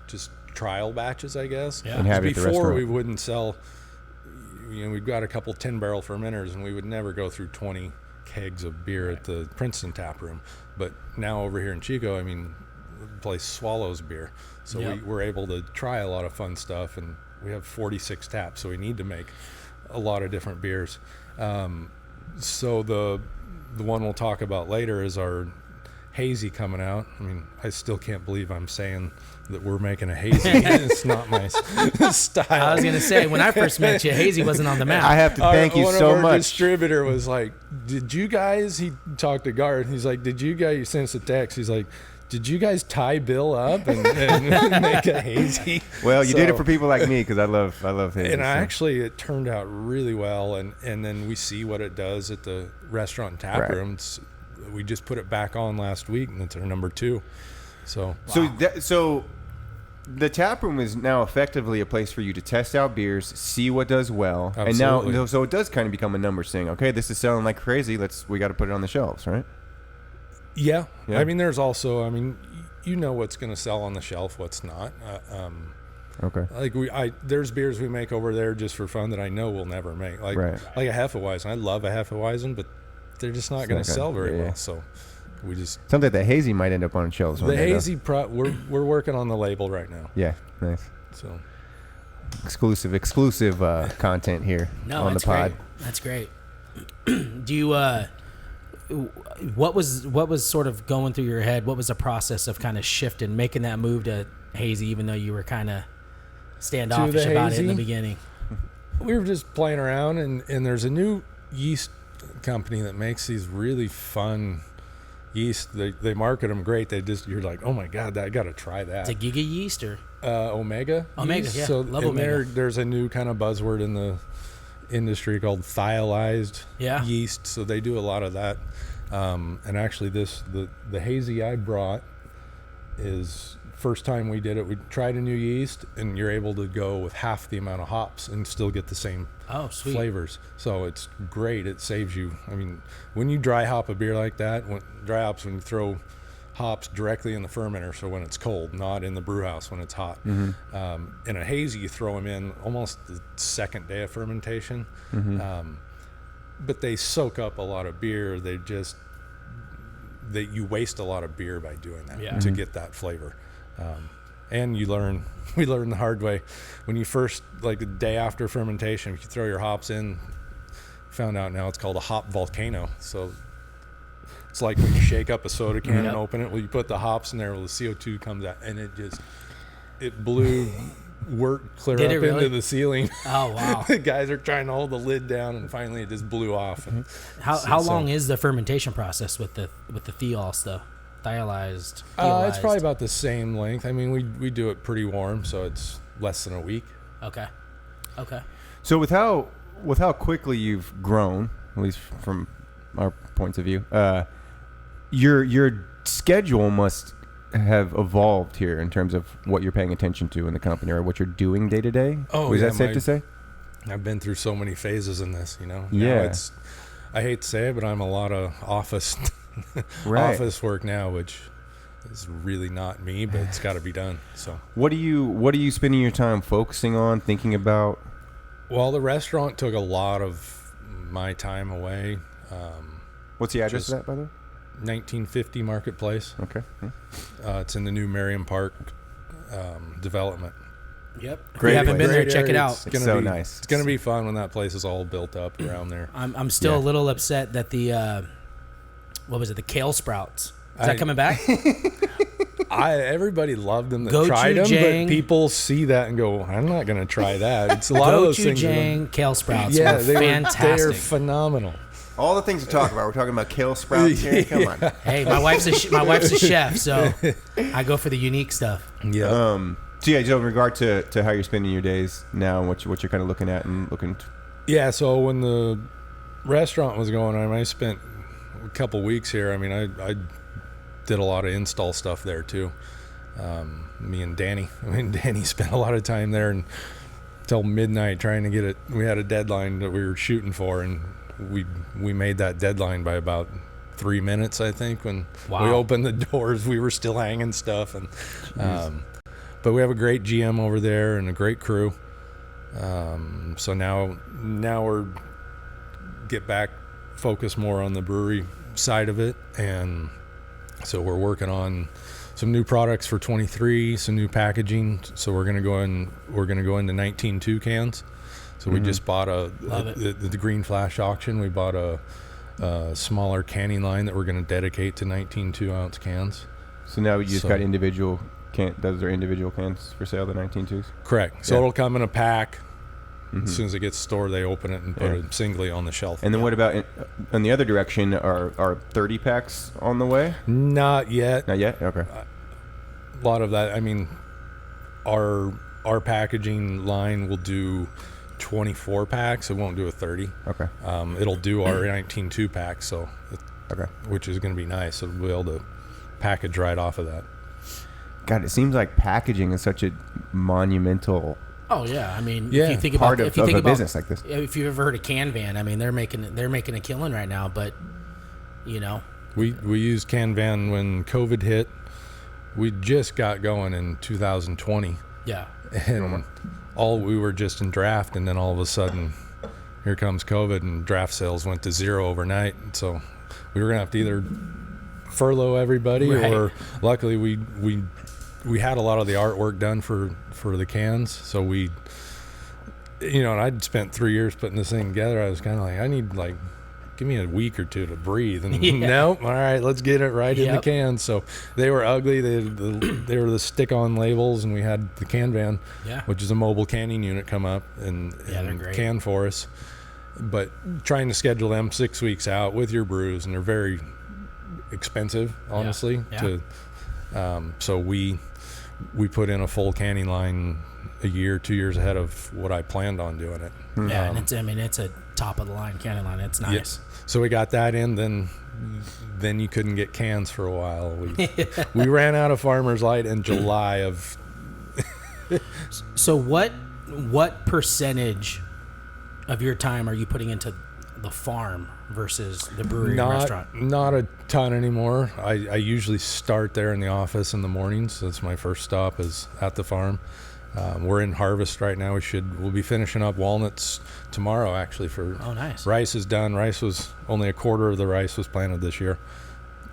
just trial batches, I guess. Yeah. And have it at the Before restaurant. we wouldn't sell. We've got a couple 10-barrel fermenters, and we would never go through 20 kegs of beer at the Princeton tap room. But now over here in Chico, the place swallows beer. So we're able to try a lot of fun stuff, and we have 46 taps, so we need to make a lot of different beers. So the one we'll talk about later is our hazy coming out. I still can't believe I'm saying that we're making a hazy. It's not my style. I was going to say, when I first met you, hazy wasn't on the map. I have to thank you so One of our much. distributor was like, did you guys, he talked to Garth, he's like, did you guys, he sent us a text, he's like, did you guys tie Bill up and make a hazy? Well, you did it for people like me because I love hazy. And actually, it turned out really well. And then we see what it does at the restaurant and tap room. We just put it back on last week, and it's our number 2. So So the tap room is now effectively a place for you to test out beers, see what does well, Absolutely. and now so it does kind of become a numbers thing. Okay, this is selling like crazy. We got to put it on the shelves, right? Yeah. I mean, there's also, you know what's going to sell on the shelf, what's not. Okay. Like there's beers we make over there just for fun that I know we'll never make. Like a Hefeweizen. I love a Hefeweizen, but they're just not going to sell very well. So we just something that hazy might end up on shelves. The hazy we're working on the label right now. Yeah, nice. So exclusive content here on the pod. Great. That's great. Do you what was sort of going through your head? What was the process of kind of shifting, making that move to hazy, even though you were kind of standoffish about it in the beginning? We were just playing around, and there's a new yeast company that makes these really fun yeast. They market them great. You're like, oh my god, I got to try that. Is it Giga yeast or Omega? Yeast? Yeah, So love Omega. There's a new kind of buzzword in the industry called thiolized yeast. So they do a lot of that. And actually, the hazy I brought is first time we did it. We tried a new yeast, and you're able to go with half the amount of hops and still get the same flavors. So it's great. It saves you. I mean, when you dry hop a beer like that, when you throw hops directly in the fermenter, so when it's cold, not in the brew house when it's hot. Mm-hmm. In a hazy, you throw them in almost the second day of fermentation. Mm-hmm. But they soak up a lot of beer. You waste a lot of beer by doing that to get that flavor. And we learn the hard way. When you first, like the day after fermentation, if you throw your hops in, found out now it's called a hop volcano. So it's like when you shake up a soda can and open it. Well, you put the hops in there, the CO2 comes out, and it blew clear up into the ceiling. Oh wow! The guys are trying to hold the lid down, and finally it just blew off. And how long is the fermentation process with the thiols though? Thiolized. It's probably about the same length. I mean, we do it pretty warm, so it's less than a week. Okay. So with how quickly you've grown, at least from our points of view, your schedule must have evolved here in terms of what you're paying attention to in the company or what you're doing day to day. Is that safe to say? I've been through so many phases in this, Yeah. Now I hate to say it, but I'm a lot of office work now, which is really not me, but it's got to be done. So what are you spending your time focusing on, thinking about? Well, the restaurant took a lot of my time away. What's the address of that, by the way? 1950 Marketplace. Okay. It's in the new Merriam Park development. Yep. If Great you haven't been there, check it out. It's so nice. It's going to be fun when that place is all built up around there. I'm still a little upset that the what was it? The kale sprouts. Is that coming back? Everybody loved them that tried them, but people see that and go, I'm not going to try that. It's a lot of those things. Gochujang kale sprouts. Yeah, fantastic. They are phenomenal. All the things to talk about. We're talking about kale sprouts here. Come on. Hey, my wife's a chef, so I go for the unique stuff. Yeah. So in regard to how you're spending your days now and what you're kind of looking at and looking. Yeah. So when the restaurant was going on, I spent a couple weeks here. I mean, I did a lot of install stuff there too. Me and Danny. Danny spent a lot of time there until midnight trying to get it. We had a deadline that we were shooting for, and we made that deadline by about 3 minutes, I think. When we opened the doors, we were still hanging stuff, and but we have a great GM over there and a great crew. So now we're get back, focus more on the brewery side of it, and so we're working on some new products for 23, some new packaging. So we're gonna go into 19.2 cans. So we just bought the Green Flash auction. We bought a smaller canning line that we're going to dedicate to 19.2 ounce cans. So now you just got individual those are individual cans for sale, the 19.2s? Correct. So it'll come in a pack, As soon as it gets stored, they open it and put it singly on the shelf. And then what about in the other direction? Are 30 packs on the way? Not yet. Not yet. Okay. A lot of that. I mean, our packaging line will do 24 packs. It won't do a 30. Okay. It'll do our 19 2-packs. So, which is going to be nice. So we'll be able to package right off of that. God, it seems like packaging is such a monumental. Oh yeah, I mean, if you think part about of a business like this. If you've ever heard of Canvan, I mean, they're making a killing right now. But you know, we used Canvan when COVID hit. We just got going in 2020. Yeah. And we were just in draft, and then all of a sudden, here comes COVID, and draft sales went to 0 overnight. So we were gonna have to either furlough everybody, or luckily we had a lot of the artwork done for the cans. So we, and I'd spent 3 years putting this thing together. I was kind of like, I need give me a week or two to breathe. And nope, all right, let's get it right in the cans. So they were ugly. They were the stick-on labels, and we had the Canvan, which is a mobile canning unit, come up and can for us. But trying to schedule them 6 weeks out with your brews, and they're very expensive, honestly. So we put in a full canning line a year, 2 years ahead of what I planned on doing it. Yeah, and it's a top of the line canning line. It's nice. Yeah. So we got that in. Then you couldn't get cans for a while. We ran out of Farmer's Light in July of. So what percentage of your time are you putting into the farm versus the brewery and restaurant? Not a ton anymore. I usually start there in the office in the mornings. That's my first stop, is at the farm. We're in harvest right now. We'll be finishing up walnuts tomorrow, actually. Nice. Rice is done. Rice was only a quarter of the rice was planted this year,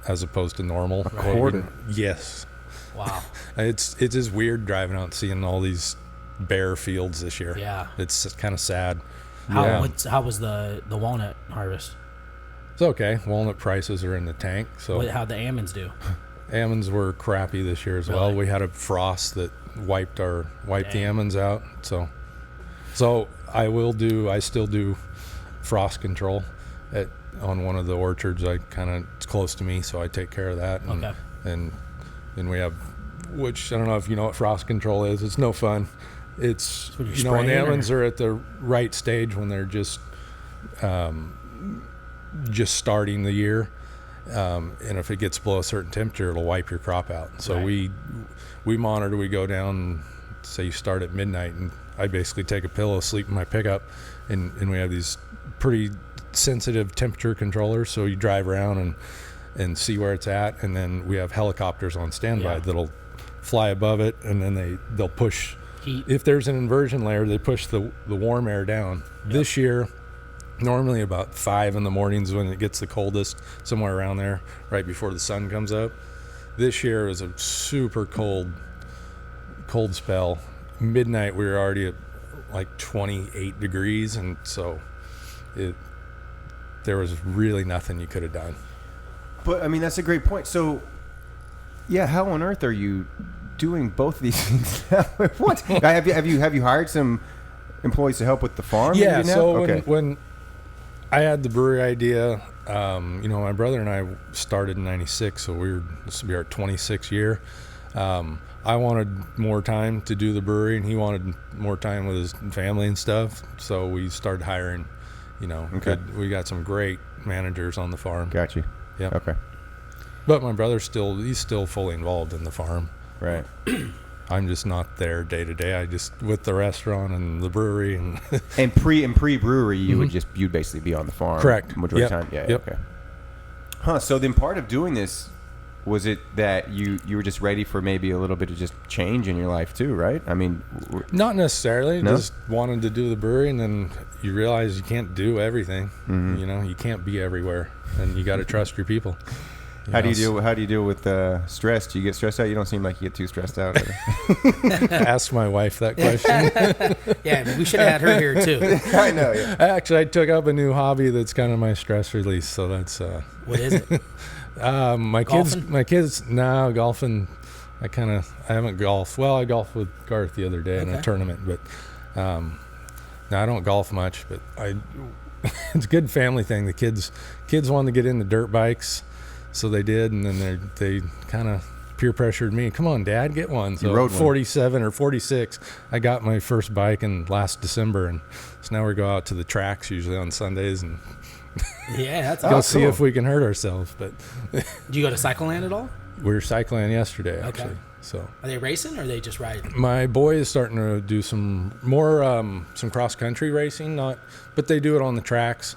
as opposed to normal. A quarter? Yes. Wow. It's just weird driving out and seeing all these bare fields this year. Yeah. It's kind of sad. How was the walnut harvest? It's okay. Walnut prices are in the tank. So how'd the almonds do? Almonds were crappy this year as well. We had a frost that wiped the almonds out. So I still do frost control on one of the orchards. It's close to me, so I take care of that. And we have, which I don't know if you know what frost control is. It's no fun. It's when the almonds are at the right stage, when they're just starting the year, and if it gets below a certain temperature, it'll wipe your crop out. So we monitor. We go down, say you start at midnight, and I basically take a pillow, sleep in my pickup, and we have these pretty sensitive temperature controllers. So you drive around and see where it's at, and then we have helicopters on standby that'll fly above it, and then they'll push. Heat. If there's an inversion layer, they push the warm air down. This year, normally about 5 in the mornings when it gets the coldest, somewhere around there, right before the sun comes up. This year was a super cold spell. Midnight, we were already at like 28 degrees, and so there was really nothing you could have done. But I mean, that's a great point. So, how on earth are you doing both of these things now? What? have you hired some employees to help with the farm? Yeah. So when I had the brewery idea, my brother and I started in '96, so this will be our 26th year. I wanted more time to do the brewery, and he wanted more time with his family and stuff. So we started hiring. We got some great managers on the farm. Got you. Yeah. Okay. But my brother's still fully involved in the farm. Right. I'm just not there day to day. I just with the restaurant and the brewery and pre brewery, you'd basically be on the farm. Correct. Majority of the time. Yeah. Okay. So then part of doing this, was it that you were just ready for maybe a little bit of just change in your life too, right? I mean, not necessarily. No? Just wanted to do the brewery, and then you realize you can't do everything. Mm-hmm. You can't be everywhere, and you got to trust your people. How do you deal with stress? Do you get stressed out? You don't seem like you get too stressed out. Ask my wife that question. Yeah, we should have had her here too. I know. Yeah. Actually, I took up a new hobby that's kind of my stress release. So that's what is it? My kids. No, golfing. I haven't golfed. Well, I golfed with Garth the other day in a tournament, but Now, I don't golf much, but it's a good family thing. The kids wanted to get into dirt bikes, so they did, and then they kind of peer pressured me. Come on, Dad, get one. So you rode 47 or 46, I got my first bike in last December, and so now we go out to the tracks usually on Sundays and that's go see if we can hurt ourselves. But do you go to Cycle Land at all? we were cycling yesterday, actually. So are they racing or are they just riding? my boy is starting to do some more some cross country racing, but they do it on the tracks.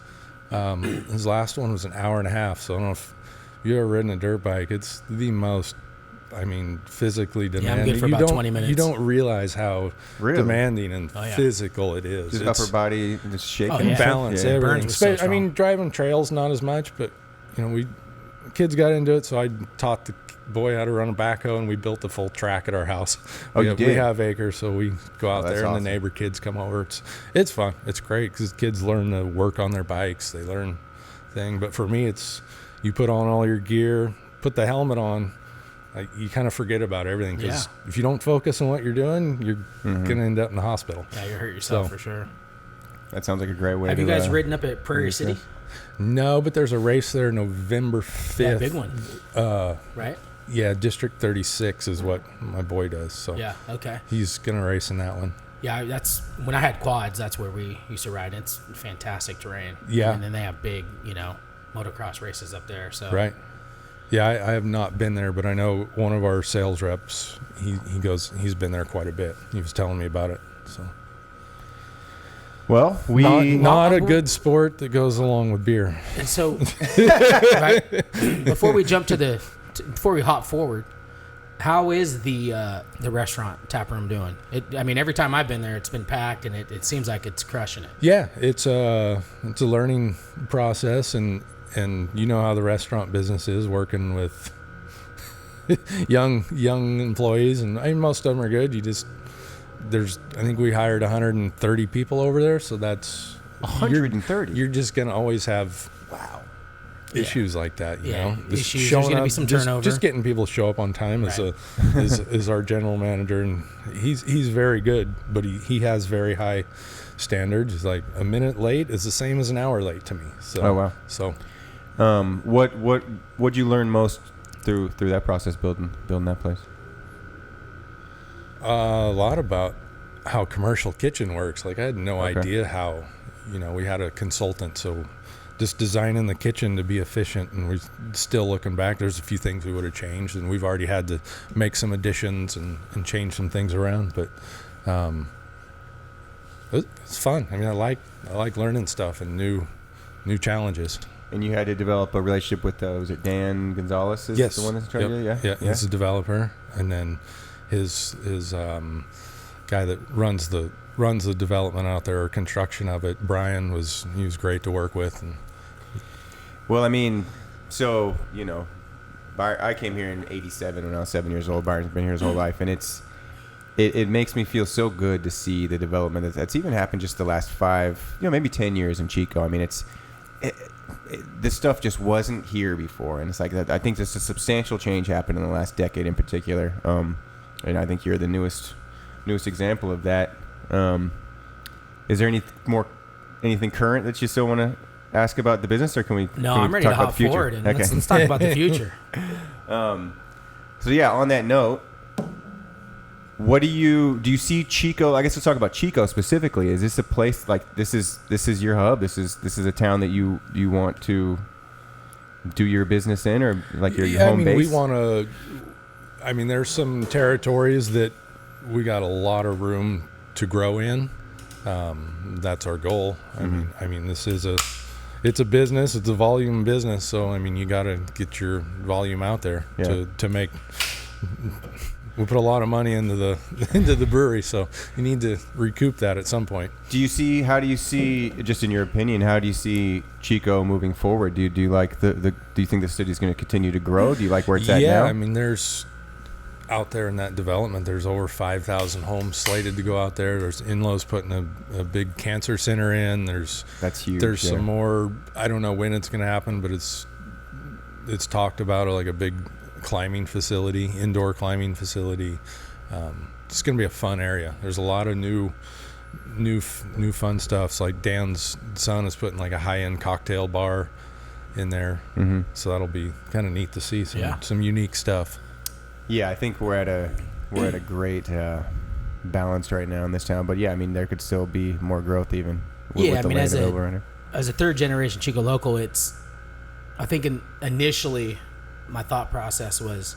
His last one was an hour and a half. So I don't know if you ever ridden a dirt bike. It's the most, physically demanding. I'm good for about 20 minutes. You don't realize how demanding and physical it is. Just upper body, just shaking. Balance, everything. So driving trails, not as much, but, kids got into it, so I taught the boy how to run a backhoe, and we built a full track at our house. We have acres, so we go out there, and awesome. The neighbor kids come over. It's fun. It's great because kids learn to work on their bikes. They learn thing. But for me, it's you put on all your gear, put the helmet on. You kind of forget about everything because if you don't focus on what you're doing, you're going to end up in the hospital. Yeah, you hurt yourself for sure. That sounds like a great way. Have you guys ridden up at Prairie City? No, but there's a race there November 5th. Yeah, big one. Right? Yeah, District 36 is what my boy does. So yeah, okay. He's going to race in that one. Yeah, that's when I had quads, that's where we used to ride. It's fantastic terrain. Yeah. And then they have big, motocross races up there. So right. Yeah, I have not been there, but I know one of our sales reps, he's been there quite a bit. He was telling me about it. So well, not a good sport that goes along with beer. And so before we hop forward, how is the restaurant tap room doing? Every time I've been there, it's been packed, and it seems like it's crushing it. Yeah, it's a learning process, and you know how the restaurant business is, working with young employees, and most of them are good. I think we hired 130 people over there, so that's 130. You're just gonna always have issues like that, you know. Issues. There's gonna be some turnover. Just getting people to show up on time is our general manager, and he's very good, but he has very high standards. He's like, a minute late is the same as an hour late to me. So oh wow. So what'd you learn most through that process building that place? A lot about how commercial kitchen works. Like I had no idea how, we had a consultant, so just designing the kitchen to be efficient, and we're still looking back. There's a few things we would have changed, and we've already had to make some additions and change some things around. But it's fun. I like learning stuff and new challenges. And you had to develop a relationship with was it Dan Gonzalez? Yes, the one that's trying to do. Yeah, he's a developer, and then his guy that runs the development out there, or construction of it, Byron, was great to work with. And so I came here in '87 when I was 7 years old. Byron's been here his whole life, and it makes me feel so good to see the development that's even happened just the last 5, maybe 10 years in Chico. This stuff just wasn't here before, and it's like that. I think there's a substantial change happened in the last decade in particular, and I think you're the newest example of that. Is there anything current that you still want to ask about the business, or can we? No, I'm ready to hop forward, and let's talk about the future. So yeah, on that note, what do you see Chico? I guess let's talk about Chico specifically. Is this a place like this is your hub? This is a town that you want to do your business in, or like your home base? We want to. There's some territories that we got a lot of room to grow in. That's our goal. This is it's a business. It's a volume business. So you got to get your volume out there to make. We put a lot of money into the brewery, so you need to recoup that at some point. How do you see, just in your opinion, how do you see Chico moving forward? Do you like do you think the city's going to continue to grow? Do you like where it's at now? Yeah, there's out there in that development, there's over 5,000 homes slated to go out there. There's in-laws putting a big cancer center in. That's huge. There's some more. I don't know when it's going to happen, but it's talked about like a big indoor climbing facility. It's going to be a fun area. There's a lot of new new fun stuff. So like Dan's son is putting like a high-end cocktail bar in there. Mm-hmm. So that'll be kind of neat to see some unique stuff. Yeah, I think we're at a great balance right now in this town. But yeah, I mean, there could still be more growth even. With the land available right now. As a third generation Chico local, I think initially my thought process was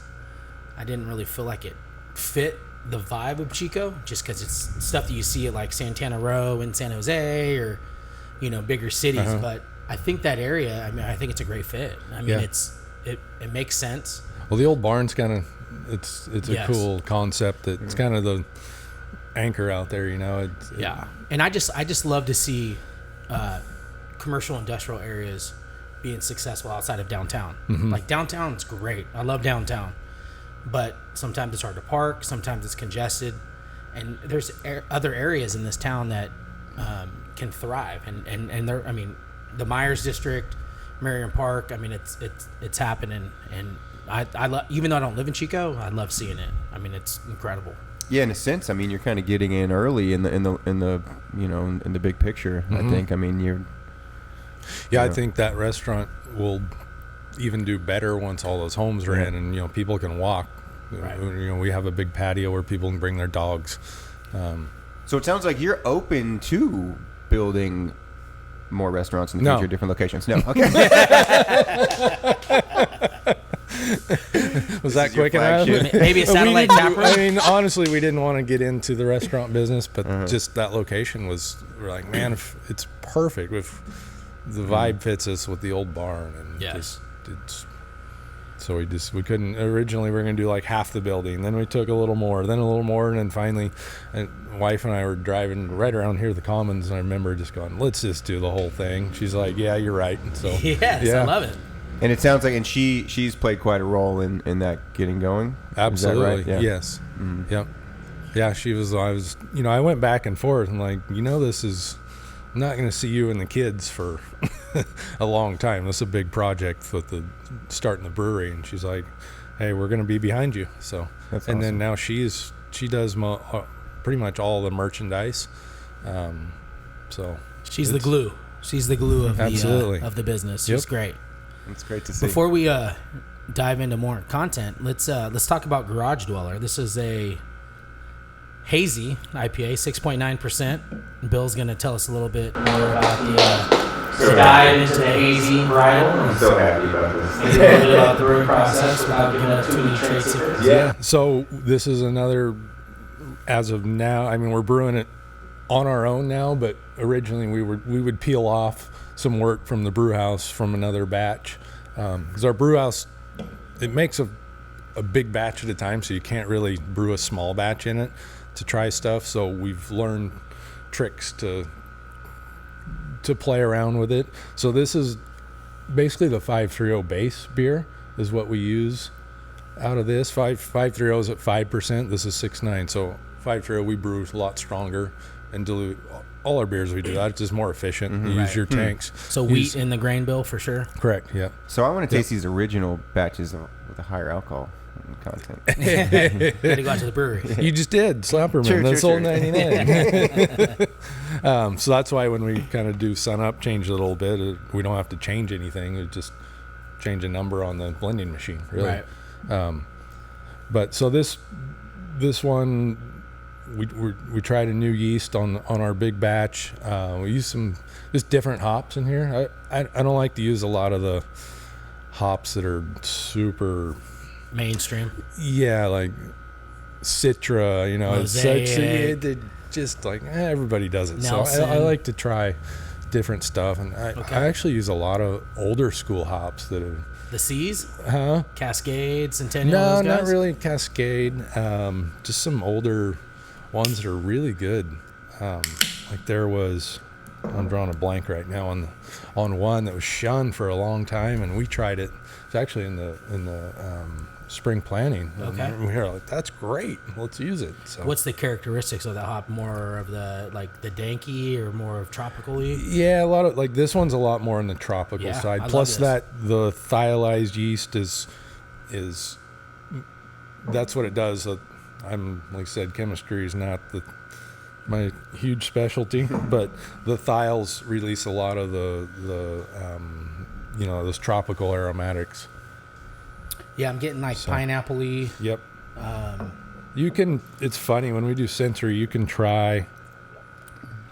I didn't really feel like it fit the vibe of Chico, just because it's stuff that you see at like Santana Row in San Jose or, bigger cities. But I think that area, I mean, I think it's a great fit. I mean, it makes sense. Well, the old barn's kind of, it's a cool concept. It's kind of the anchor out there, And I just love to see commercial industrial areas being successful outside of downtown. Mm-hmm. Like downtown's great. I love downtown. But sometimes it's hard to park. Sometimes it's congested, and there's other areas in this town that can thrive. And there, I mean, the Myers District, Marion Park. I mean, it's happening. And I love, even though I don't live in Chico, I love seeing it. I mean, it's incredible. Yeah, in a sense, I mean, you're kind of getting in early in the big picture. Mm-hmm. I think. I mean, you're. I think that restaurant will even do better once all those homes are in, and people can walk. Right. We have a big patio where people can bring their dogs. So it sounds like you're open to building more restaurants in the future, different locations. No, okay. Was that quick enough? Maybe a satellite tap room? I mean, honestly, we didn't want to get into the restaurant business, but just that location we're like, man, if it's perfect. If the vibe fits us with the old barn, and so we couldn't. Originally, we were going to do like half the building. Then we took a little more, and then finally, wife and I were driving right around here, the Commons, and I remember just going, let's just do the whole thing. She's like, yeah, you're right. And so I love it. And it sounds like, and she's played quite a role in that getting going. Absolutely. Is that right? Yeah. Yes. Mm-hmm. Yep. Yeah, I went back and forth and like, this is, I'm not going to see you and the kids for a long time. This is a big project with starting the brewery. And she's like, hey, we're going to be behind you. So, that's and awesome. then now she does pretty much all the merchandise. So she's the glue. She's the glue of the business. She's great. It's great to see. Before we dive into more content, let's talk about Garage Dweller. This is a hazy IPA, 6.9%. Bill's going to tell us a little bit more about the dive into the hazy varietal. I'm so happy about this. Maybe a little bit about the brewing process without giving up too many trade secrets. Yeah. So this is another, as of now, I mean, we're brewing it on our own now, but originally we would peel off some wort from the brew house from another batch, because our brew house, it makes a big batch at a time, so you can't really brew a small batch in it to try stuff. So we've learned tricks to play around with it. So this is basically the 530 base beer is what we use out of this. 530 is at 5%. This is 6.9. So 530 we brew a lot stronger and dilute. All our beers we do that. It's just more efficient. Mm-hmm. You use your tanks. So wheat in the grain bill for sure? Correct, yeah. So I want to taste these original batches with a higher alcohol content. You got to go out to the brewery. You just did. Slapperman. That's old 99. So that's why when we kind of do sun up, change it a little bit. We don't have to change anything. We just change a number on the blending machine, really. Right. But so this one, we tried a new yeast on our big batch. We used some just different hops in here. I don't like to use a lot of the hops that are super mainstream. Yeah, like Citra, Mosaic. It's just like everybody does it. Nelson. So I like to try different stuff, and I actually use a lot of older school hops that have. The C's? Huh? Cascade, Centennial. No, those guys? not really Cascade. Just some older ones that are really good. Like there was, I'm drawing a blank right now on one that was shunned for a long time, and we tried it. It's actually in the spring planting. Okay. We were like, that's great. Let's use it. So what's the characteristics of that hop? More of the danky or more of tropical-y? Yeah, a lot of like this one's a lot more on the tropical side. I Plus love the thiolized yeast is that's what it does. I'm like I said, chemistry is not my huge specialty. But the thials release a lot of the those tropical aromatics. Yeah, I'm getting like pineapple-y. Yep. You can. It's funny when we do sensory. You can try.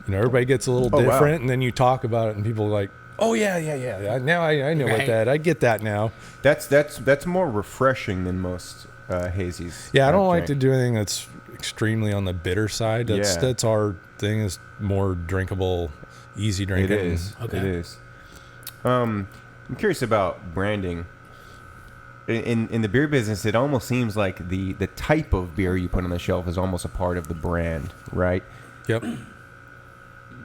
Everybody gets a little different, and then you talk about it, and people are like, "Oh yeah. Now I know what that. I get that now." That's more refreshing than most hazies. Yeah, I don't like to do anything that's extremely on the bitter side. That's our thing. Is more drinkable, easy drinking. It is. Okay. It is. I'm curious about branding. In the beer business, it almost seems like the type of beer you put on the shelf is almost a part of the brand, right? Yep.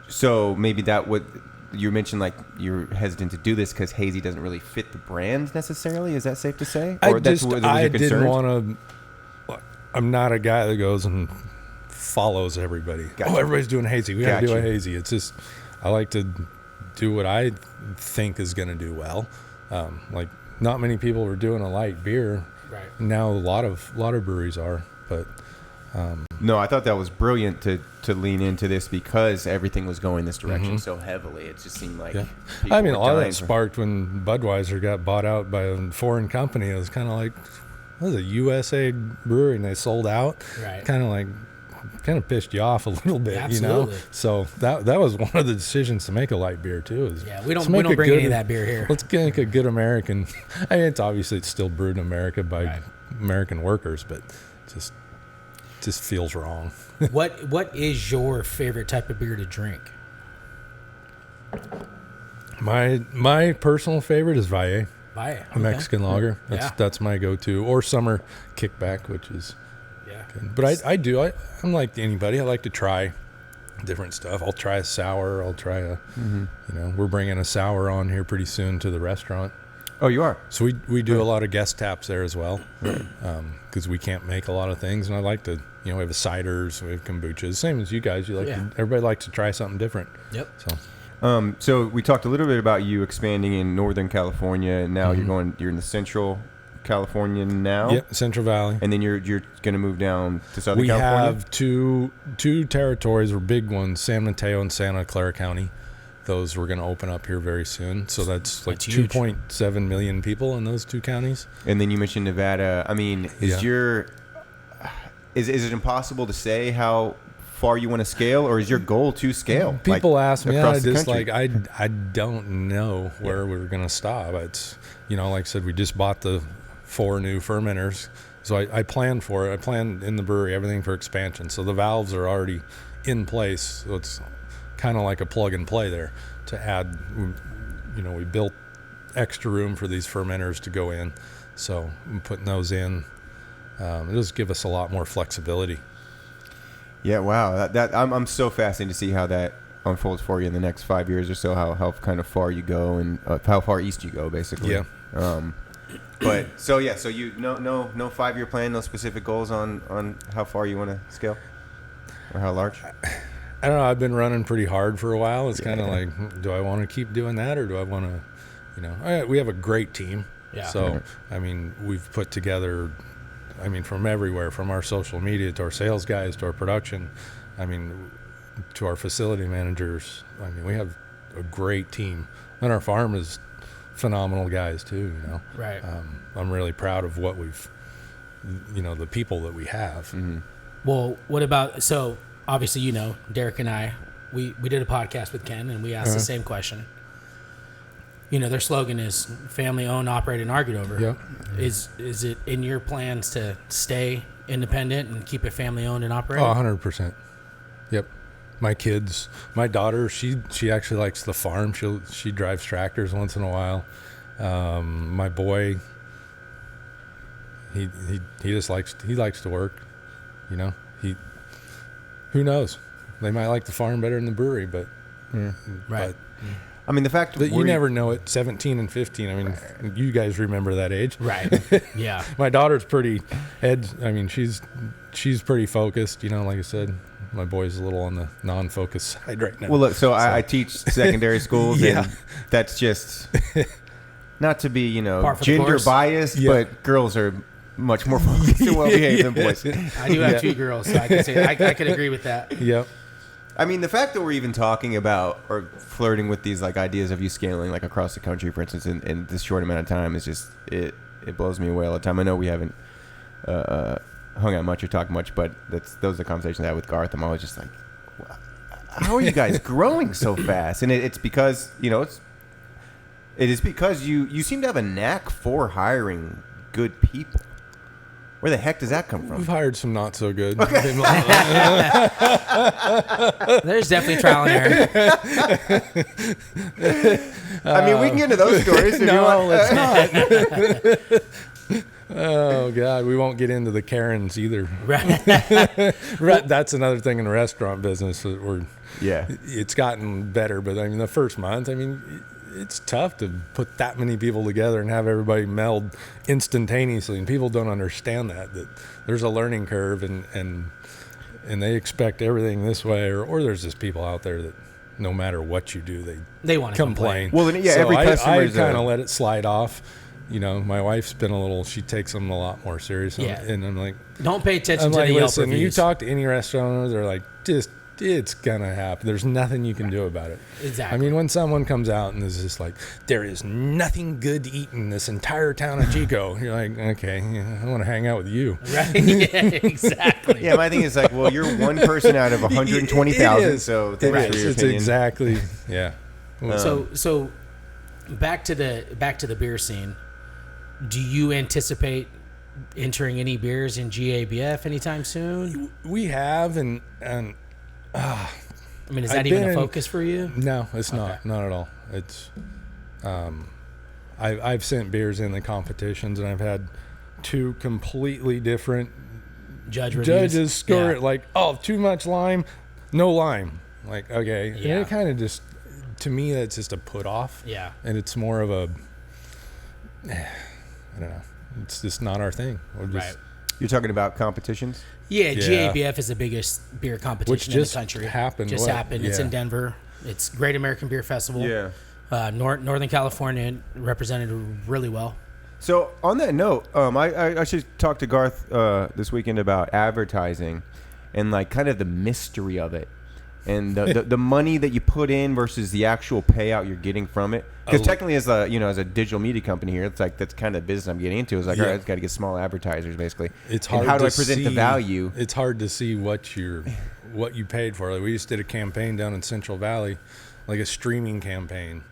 So maybe that would you mentioned like you're hesitant to do this because hazy doesn't really fit the brand necessarily. Is that safe to say? I didn't want to. I'm not a guy that goes and follows everybody. Gotcha. Oh, everybody's doing hazy. We got to do a hazy. It's just I like to do what I think is going to do well. Like not many people were doing a light beer. Right. Now a lot of breweries are, but. No, I thought that was brilliant to lean into this because everything was going this direction so heavily. It just seemed like I mean, a lot of that sparked when Budweiser got bought out by a foreign company. It was kind of like, what was it, USA brewery, and they sold out. Right. Kind of pissed you off a little bit, Absolutely. So that was one of the decisions to make a light beer too. We don't bring any of that beer here. Let's make a good American. I mean, it's still brewed in America by American workers, but just feels wrong. What is your favorite type of beer to drink? My personal favorite is Valle. Okay. A Mexican lager. That's my go-to. Or summer kickback, which is good. But I'm like anybody. I like to try different stuff. I'll try a sour. I'll try we're bringing a sour on here pretty soon to the restaurant. Oh, you are? So we do a lot of guest taps there as well, because we can't make a lot of things, and I like to, we have ciders, we have kombuchas, same as you guys. Everybody likes to try something different. Yep. So we talked a little bit about you expanding in Northern California, and now you're in the Central California now. Yep, Central Valley. And then you're going to move down to Southern California. We have two territories, or big ones, San Mateo and Santa Clara County. Those we're going to open up here very soon. So that's like 2.7 million people in those two counties. And then you mentioned Nevada. I mean, is it impossible to say how far you want to scale, or is your goal to scale? People ask me, I don't know where we're going to stop. It's, like I said, we just bought the 4 new fermenters. So I planned for it. I planned in the brewery everything for expansion. So the valves are already in place. So it's kind of like a plug and play there to add. We built extra room for these fermenters to go in, so I'm putting those in. It'll just give us a lot more flexibility. Yeah, wow. That I'm so fascinated to see how that unfolds for you in the next 5 years or so. How kind of far you go and how far east you go, basically. Yeah. But so you no 5-year plan, no specific goals on how far you want to scale or how large. I don't know. I've been running pretty hard for a while. It's kind of like, do I want to keep doing that, or do I want to, we have a great team. Yeah. So, I mean, we've put together, from everywhere, from our social media to our sales guys to our production, to our facility managers. We have a great team. And our farm is phenomenal guys too, Right. I'm really proud of what we've, the people that we have. Mm-hmm. Well, what about, so obviously, Derek and I, we did a podcast with Ken, and we asked the same question. Their slogan is family owned, operated, and argued over. Yep. Is it in your plans to stay independent and keep it family owned and operated? 100%. Yep. My daughter, she actually likes the farm. She drives tractors once in a while. My boy, he just likes to work. Who knows? They might like the farm better than the brewery, but right. But, the fact that you never know at 17 and 15. You guys remember that age, right? Yeah. My daughter's pretty she's pretty focused. Like I said, my boy's a little on the non-focused side right now. Well, look, so I teach secondary schools, and that's just not to be gender biased, but girls are much more focused and well behaved than boys. I do have 2 girls, so I can say I could agree with that. Yep. I mean, the fact that we're even talking about or flirting with these like ideas of you scaling like across the country, for instance, in this short amount of time is just it blows me away all the time. I know we haven't hung out much or talked much, but those are the conversations I had with Garth. I'm always just like, how are you guys growing so fast? And it's because it is because you seem to have a knack for hiring good people. Where the heck does that come from? We've hired some not so good. Okay. There's definitely trial and error. I mean, we can get into those stories if you want. Let's not. Oh God, we won't get into the Karens either. Right. That's another thing in the restaurant business that it's gotten better, but I mean, the first month, it's tough to put that many people together and have everybody meld instantaneously, and people don't understand that there's a learning curve, and they expect everything this way, or there's just people out there that no matter what you do, they want to complain. Well, then, so every customer I kind of let it slide off. My wife's been she takes them a lot more serious, and I'm like, don't pay attention to the Yelp listen, reviews. you talk to any restaurant owners, they're like, it's gonna happen. There's nothing you can do about it. Exactly. When someone comes out and is just like, there is nothing good to eat in this entire town of Chico, you're like, okay, I want to hang out with you. Right? Yeah, exactly. Yeah, my thing is like, well, you're one person out of 120,000, so thanks for your It's opinion. exactly, yeah. So back to the beer scene. Do you anticipate entering any beers in GABF anytime soon? We have, and is that even a focus for you? No, it's not at all. It's I've sent beers in the competitions, and I've had two completely different judges score it like, too much lime, no lime. Like, okay, and it kind of just, to me, that's just a put off. Yeah, and it's more of a, I don't know. It's just not our thing. Right. You're talking about competitions? Yeah, GABF is the biggest beer competition in the country. Happened. Happened. It's in Denver. It's Great American Beer Festival. Yeah. Northern California represented really well. So on that note, I should talk to Garth this weekend about advertising and like kind of the mystery of it. And the money that you put in versus the actual payout you're getting from it, because technically, as a digital media company here, it's like that's kind of the business I'm getting into. It's like, all right, I've got to get small advertisers, basically. It's hard. And how do I present the value? It's hard to see what you paid for. Like, we just did a campaign down in Central Valley, like a streaming campaign.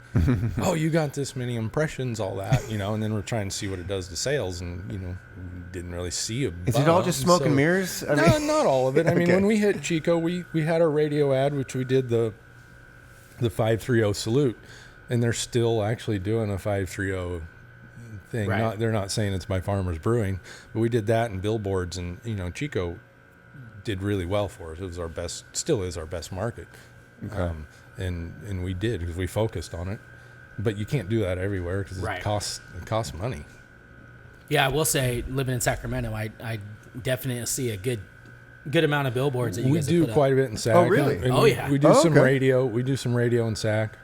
You got this many impressions, all that, and then we're trying to see what it does to sales, and we didn't really see a bump. Is it all just smoke and mirrors? No, not all of it. When we hit Chico, we had our radio ad, which we did the 530 salute, and they're still actually doing a 530 thing. Right. They're not saying it's by Farmers Brewing, but we did that in billboards, and Chico did really well for us. It was still is our best market. Okay. And we did, because we focused on it, but you can't do that everywhere because it costs money. Yeah, I will say, living in Sacramento, I definitely see a good amount of billboards that you guys do have put quite up. a bit in SAC. Oh, really? And we do some radio. We do some radio in SAC.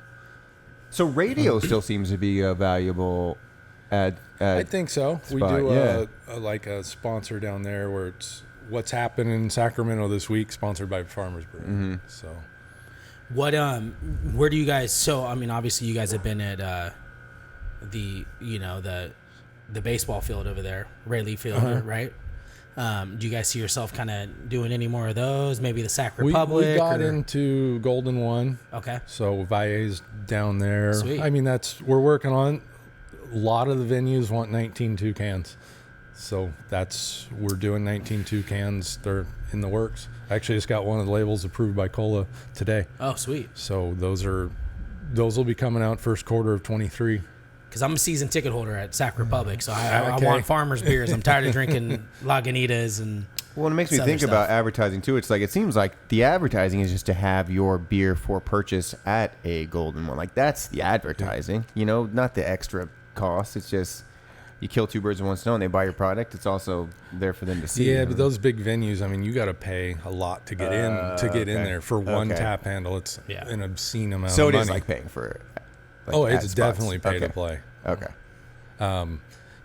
So radio still seems to be a valuable ad. I think so. Spot, we do a sponsor down there where it's what's happening in Sacramento this week, sponsored by Farmers Brewing. Mm-hmm. So. What where do you guys? So obviously you guys have been at the baseball field over there, Rayleigh Field, right? Do you guys see yourself kind of doing any more of those? Maybe the Sac Republic. We got into Golden One. Okay. So Valle's down there. Sweet. We're working on. A lot of the venues want 19.2 cans. So we're doing 19.2 cans. They're in the works. I actually just got one of the labels approved by Cola today. Oh, sweet. So those will be coming out first quarter of 23. Because I'm a season ticket holder at Sac Republic, so I want farmers beers. I'm tired of drinking Lagunitas and. Well, it makes me think about advertising too. It's like it seems like the advertising is just to have your beer for purchase at a Golden One. Like that's the advertising, not the extra cost. It's just you kill two birds with one stone. They buy your product. It's also there for them to see. Yeah, but those big venues, you got to pay a lot to get in there for one tap handle. It's an obscene amount. So of money. it is like paying for. It's definitely pay to play. Okay.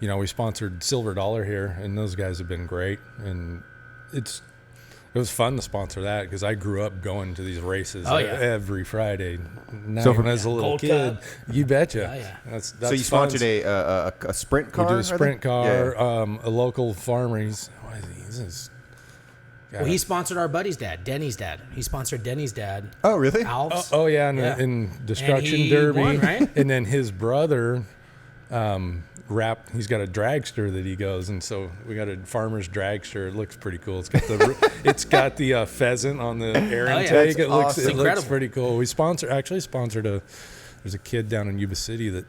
We sponsored Silver Dollar here, and those guys have been great. And it's It was fun to sponsor that because I grew up going to these races every Friday night So when I was a little Gold kid. Cup. You betcha. Oh, yeah. That's So you fun. sponsored a sprint car? We do a I sprint think? car, Yeah. a local farmer. He's this is. Well, he sponsored our buddy's dad, Denny's dad. He sponsored Denny's dad, Oh, really? Alves. Oh yeah, Yeah. in destruction And he derby, won, right? And then his brother, he's got a dragster that he goes, and so we got a farmer's dragster. It looks pretty cool. It's got the pheasant on the air Oh, yeah. intake. That's It looks awesome. it looks Incredible. pretty cool. We actually sponsored there's a kid down in Yuba City that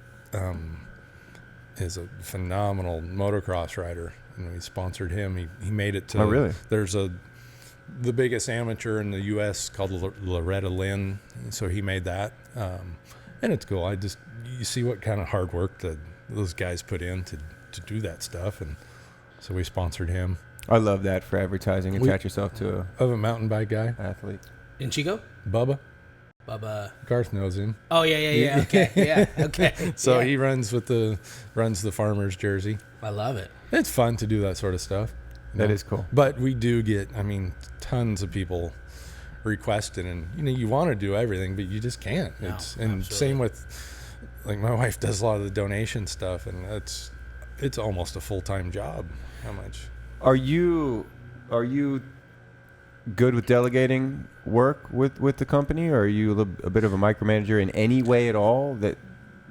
is a phenomenal motocross rider, and we sponsored him. He made it to. Oh, really? There's the biggest amateur in the U.S. called Loretta Lynn, so he made that, and it's cool. You see what kind of hard work that those guys put in to do that stuff, and so we sponsored him. I love that for advertising. Attach yourself to Of a mountain bike guy, a athlete. In Chico? Bubba. Bubba. Garth knows him. Oh, yeah. Okay. Yeah. Okay. So Yeah. he runs the farmer's jersey. I love it. It's fun to do that sort of stuff. That is cool. But we do get, tons of people requesting, and you want to do everything, but you just can't. No, and absolutely. same with, like, my wife does a lot of the donation stuff, and it's almost a full-time job. How much? Are you good with delegating work with the company, or are you a bit of a micromanager in any way at all? That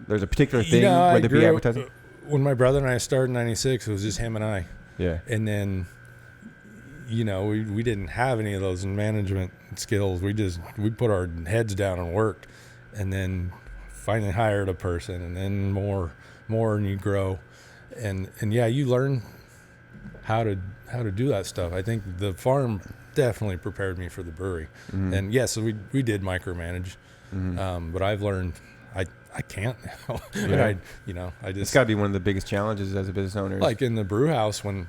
there's a particular thing, I whether it be grew- advertising? When my brother and I started in '96, it was just him and I. Yeah. And then, we didn't have any of those management skills. We put our heads down and worked, and then finally hired a person, and then more, and you grow, and yeah, you learn how to do that stuff. I think the farm definitely prepared me for the brewery, and yes, we did micromanage, but I've learned I can't now. Yeah. And I just It's got to be one of the biggest challenges as a business owner. like in the brew house when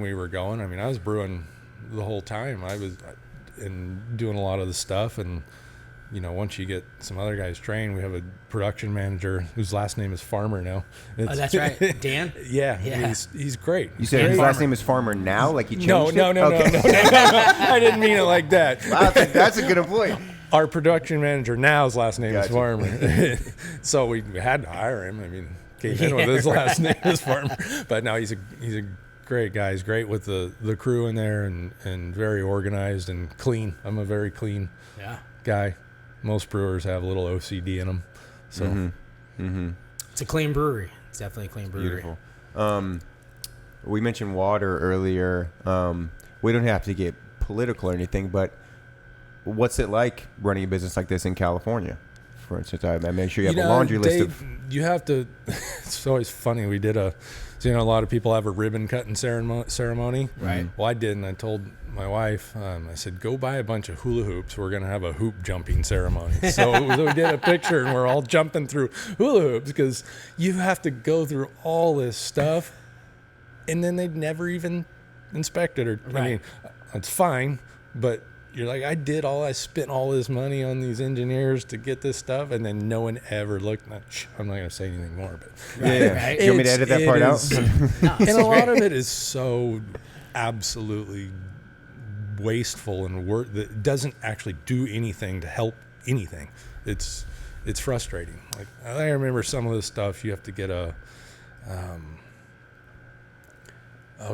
we were going. I was brewing the whole time. I was and doing a lot of the stuff, and once you get some other guys trained, we have a production manager whose last name is Farmer now. Oh, that's right. Dan? Yeah, Yeah. he's great. You said his last name is Farmer now, like he changed No, it? no. I didn't mean it like that. Wow, that's a good employee. Our production manager now's last name is Gotcha. Farmer. So we had to hire him. Came in with his last name is Farmer. But no, he's a great guy. He's great with the crew in there, and very organized and clean. I'm a very clean Yeah. guy. Most brewers have a little OCD in them. So It's a clean brewery. It's definitely a clean brewery. Beautiful. We mentioned water earlier. We don't have to get political or anything, but what's it like running a business like this in California? For instance, I make sure you have a laundry list Dave, you have to. It's always funny. We did a lot of people have a ribbon cutting ceremony. Right. Well, I didn't. I told my wife, I said, go buy a bunch of hula hoops. We're going to have a hoop jumping ceremony. So we did a picture, and we're all jumping through hula hoops because you have to go through all this stuff, and then they'd never even inspect it. Right. It's fine, but you're like, I spent all this money on these engineers to get this stuff, and then no one ever looked. I'm not going to say anything more, but Right. You want me to edit that part out? And a lot of it is so absolutely wasteful and that doesn't actually do anything to help anything. It's frustrating. Like, I remember some of the stuff you have to get oh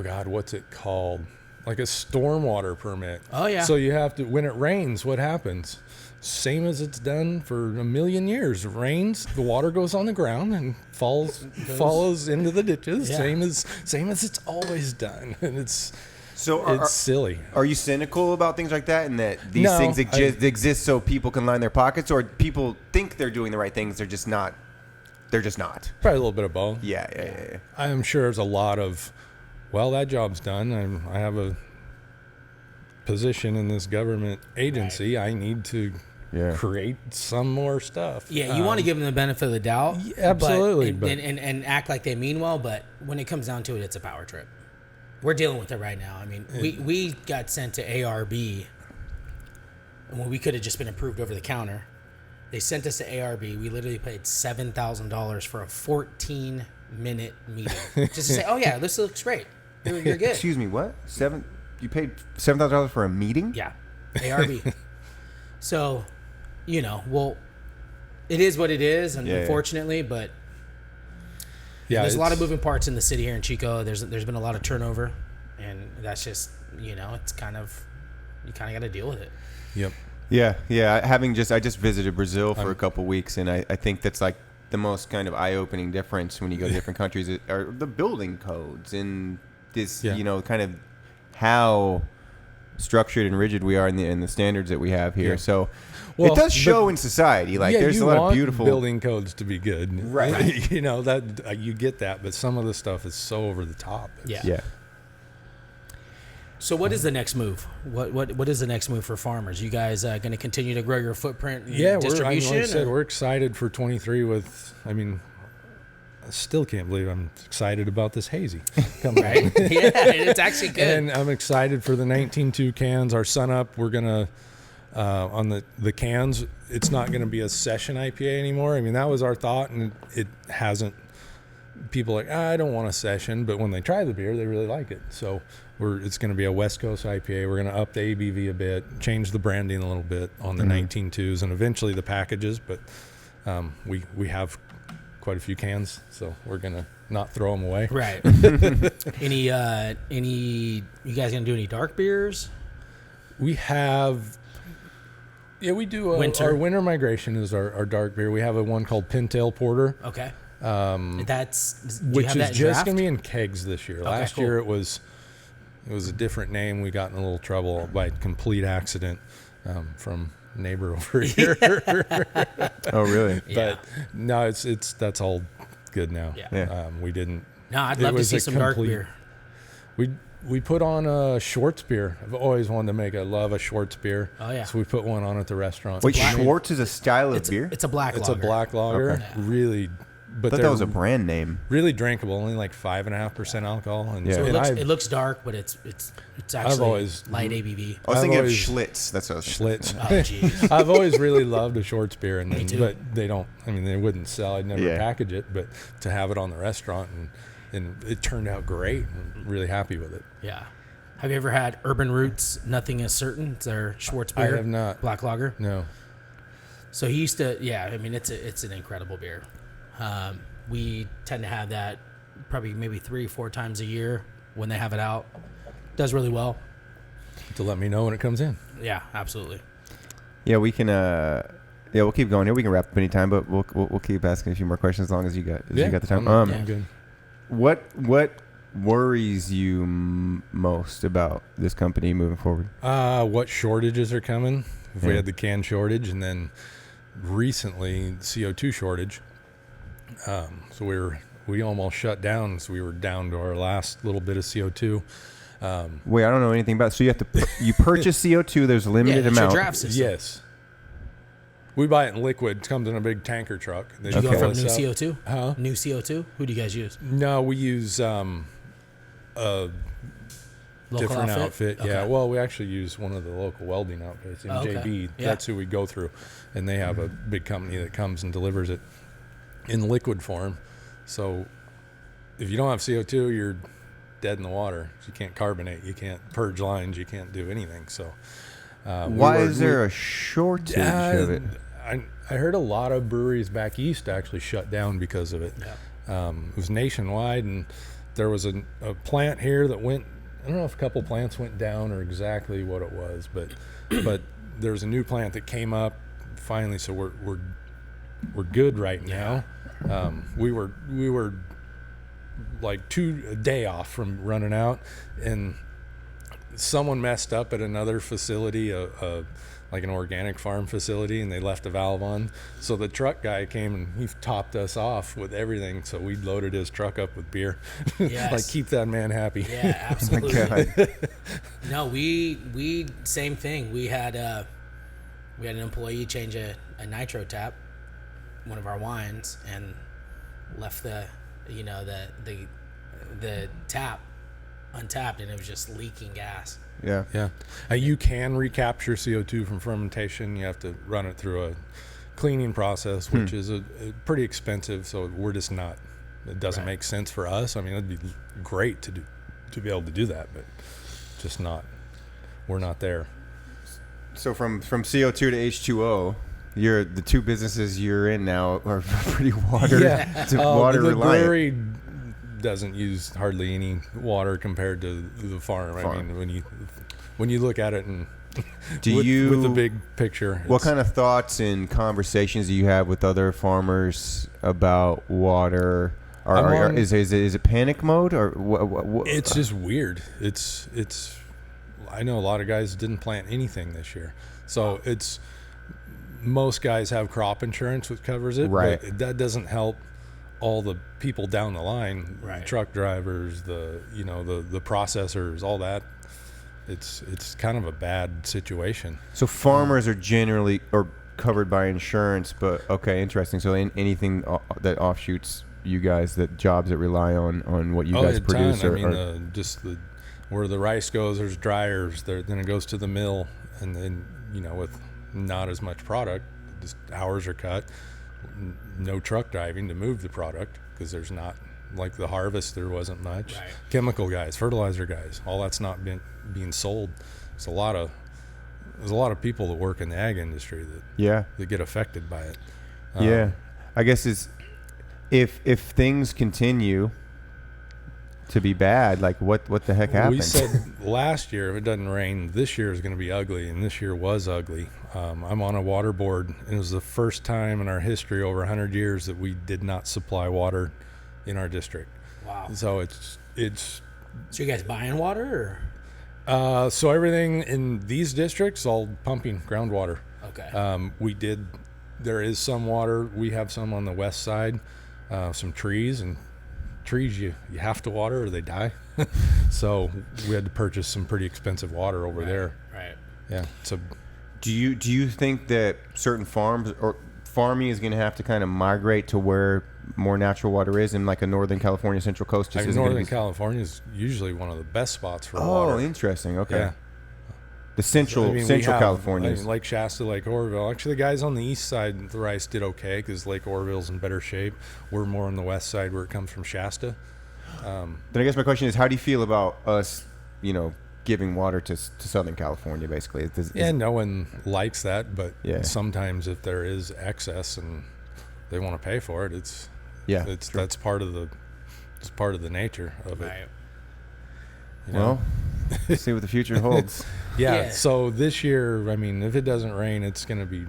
God, what's it called? Like a stormwater permit. Oh, yeah. So you have to, when it rains, what happens? Same as it's done for a million years. It rains, the water goes on the ground and follows into the ditches. Yeah. Same as it's always done. And it's silly. Are you cynical about things like that, and that these No, things exist so people can line their pockets, or people think they're doing the right things, they're just not? They're just not. Probably a little bit of both. Yeah. I'm sure there's a lot of, well, that job's done. I have a position in this government agency. Right. I need to create some more stuff. Yeah, you want to give them the benefit of the doubt. Absolutely. And act like they mean well, but when it comes down to it, it's a power trip. We're dealing with it right now. I mean, we got sent to ARB, and when we could have just been approved over the counter. They sent us to ARB. We literally paid $7,000 for a 14-minute meeting. Just to say, oh, yeah, this looks great. You're good. Excuse me, what? you paid $7,000 for a meeting? Yeah, ARB. So, well, it is what it is, and unfortunately, but there's a lot of moving parts in the city here in Chico. There's been a lot of turnover, and that's just it's kind of you got to deal with it. Yep. Yeah. I just visited Brazil for a couple weeks, and I think that's like the most kind of eye-opening difference when you go to different countries are the building codes and this, kind of how structured and rigid we are in the standards that we have here. Yeah. So it does show in society. Like there's a lot of beautiful building codes to be good, right? That you get that, but some of the stuff is so over the top. Yeah. So what is the next move? What is the next move for farmers? You guys going to continue to grow your footprint? Distribution. Like I said, we're excited for 23. I still can't believe I'm excited about this hazy. Right? Yeah, it's actually good. And I'm excited for the 19.2 cans. Our sun up, we're gonna on the cans. It's not gonna be a session IPA anymore. I mean, that was our thought, and it hasn't. People are like, I don't want a session, but when they try the beer, they really like it. So it's going to be a West Coast IPA. We're going to up the ABV a bit, change the branding a little bit on the 19.2s, and eventually the packages. But we have quite a few cans, so we're going to not throw them away. Right. Any you guys going to do any dark beers? We have. Yeah, we do. Our winter migration is our dark beer. We have one called Pintail Porter. Okay. Which is just going to be in kegs this year. Okay, Last year it was a different name. We got in a little trouble by complete accident from a neighbor over here. Oh, really? But no, that's all good now. Yeah. We didn't. No, I'd love to see some dark beer. We put on a Schwartz beer. I've always wanted to I love a Schwartz beer. Oh, yeah. So we put one on at the restaurant. Wait, Schwartz is a style of beer? It's a black lager. It's a black lager. Okay. Really. But I thought that was a brand name. Really drinkable, only like 5.5% alcohol. And so it looks dark, but it's actually light ABV. I was thinking of Schlitz. That's what I was Schlitz. Oh, jeez. I've always really loved a Schwartz beer, Me too. but they don't. I mean, they wouldn't sell. I'd never package it, but to have it on the restaurant and it turned out great. I'm really happy with it. Yeah. Have you ever had Urban Roots? Nothing is Certain. It's their Schwartz beer. I have not. Black lager. No. So he used to. Yeah. I mean, it's an incredible beer. We tend to have that probably maybe 3 or 4 times a year when they have it out. Does really well. To let me know when it comes in. Yeah, absolutely. Yeah, we can. We'll keep going here. We can wrap up any time, but we'll keep asking a few more questions as long as you got the time. I'm good. What worries you most about this company moving forward? What shortages are coming? If we had the can shortage, and then recently CO2 shortage. So we almost shut down. So we were down to our last little bit of CO2. Wait, I don't know anything about it. So you have to you purchase CO2. There's a limited amount. Your draft system. Yes. We buy it in liquid. It comes in a big tanker truck. Did you go for new CO2? Huh? New CO2? Who do you guys use? No, we use a different outfit. Okay. Yeah, well, we actually use one of the local welding outfits, JB. Yeah. That's who we go through. And they have a big company that comes and delivers it in liquid form. So if you don't have CO2, you're dead in the water. You can't carbonate. You can't purge lines. You can't do anything. So why is there a shortage of it? I heard a lot of breweries back east actually shut down because of it. Yeah. It was nationwide, and there was a plant here that went. I don't know if a couple plants went down or exactly what it was, but there's a new plant that came up finally. So we're good right now. We were like a day off from running out, and someone messed up at another facility, like an organic farm facility, and they left a valve on. So the truck guy came and he topped us off with everything. So we loaded his truck up with beer. Yes. Like, keep that man happy. Yeah, absolutely. Oh my God. No, we same thing. We had an employee change a nitro tap, one of our wines, and left the tap untapped, and it was just leaking gas. Yeah. You can recapture CO2 from fermentation. You have to run it through a cleaning process, which is a pretty expensive. So we're just not. It doesn't make sense for us. I mean, it'd be great to be able to do that, but just not. We're not there. So from CO2 to H2O, the two businesses you're in now are pretty water The reliant. brewery doesn't use hardly any water compared to the farm. I mean, when you look at it and with the big picture, what kind of thoughts and conversations do you have with other farmers about water? Is it panic mode or what? It's just weird. It's. I know a lot of guys didn't plant anything this year, so it's. Most guys have crop insurance which covers it, right? But that doesn't help all the people down the line, right? Truck drivers, the processors, all that. It's kind of a bad situation. So farmers are generally covered by insurance, but okay, interesting. So anything that offshoots you guys, that jobs that rely on what you guys produce, where the rice goes, there's dryers. Then it goes to the mill, and then with not as much product, just hours are cut. No truck driving to move the product because there's not, like the harvest, there wasn't much. Right. Chemical guys, fertilizer guys, all that's not being sold. There's a lot of people that work in the ag industry that get affected by it. I guess if things continue to be bad, like what the heck happened? We said last year, if it doesn't rain, this year is going to be ugly, and this year was ugly. I'm on a water board, and it was the first time in our history over 100 years that we did not supply water in our district. Wow. So it's. So you guys buying water, or? So everything in these districts, all pumping groundwater. Okay. There is some water. We have some on the west side, some trees, and trees you have to water or they die. So we had to purchase some pretty expensive water over there. Right. Yeah. So do you think that certain farms or farming is going to have to kind of migrate to where more natural water is in like a Northern California Central Coast? Northern California is usually one of the best spots for water. Oh, interesting. Okay. Yeah. The Central California. Lake Shasta, Lake Oroville. Actually, the guys on the east side, the rice did okay because Lake Oroville's in better shape. We're more on the west side where it comes from Shasta. Then I guess my question is, how do you feel about us, giving water to Southern California, basically? No one likes that, but sometimes if there is excess and they want to pay for it, that's part of the nature of it. Right. Well, let's see what the future holds. So this year, if it doesn't rain, it's going to be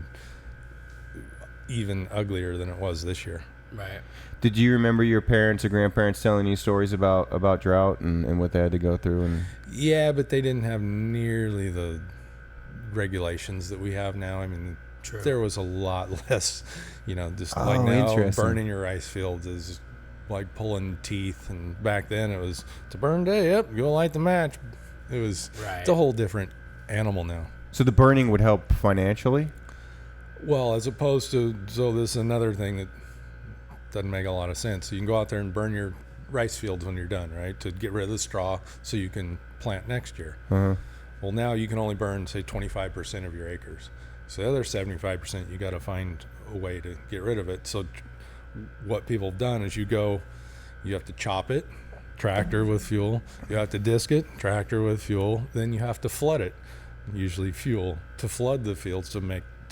even uglier than it was this year. Right. Did you remember your parents or grandparents telling you stories about drought and what they had to go through? Yeah, but they didn't have nearly the regulations that we have now. True. There was a lot less, just like now, burning your rice fields is like pulling teeth. And back then it was, it's a burn day, yep, go light the match. It's a whole different animal now. So the burning would help financially? Well, as opposed to, so this is another thing that doesn't make a lot of sense. So you can go out there and burn your rice fields when you're done, right? To get rid of the straw so you can plant next year. Uh-huh. Well, now you can only burn, say, 25% of your acres. So the other 75%, you got to find a way to get rid of it. So what people have done is you have to chop it, tractor with fuel. You have to disc it, tractor with fuel. Then you have to flood it, usually fuel, to flood the fields to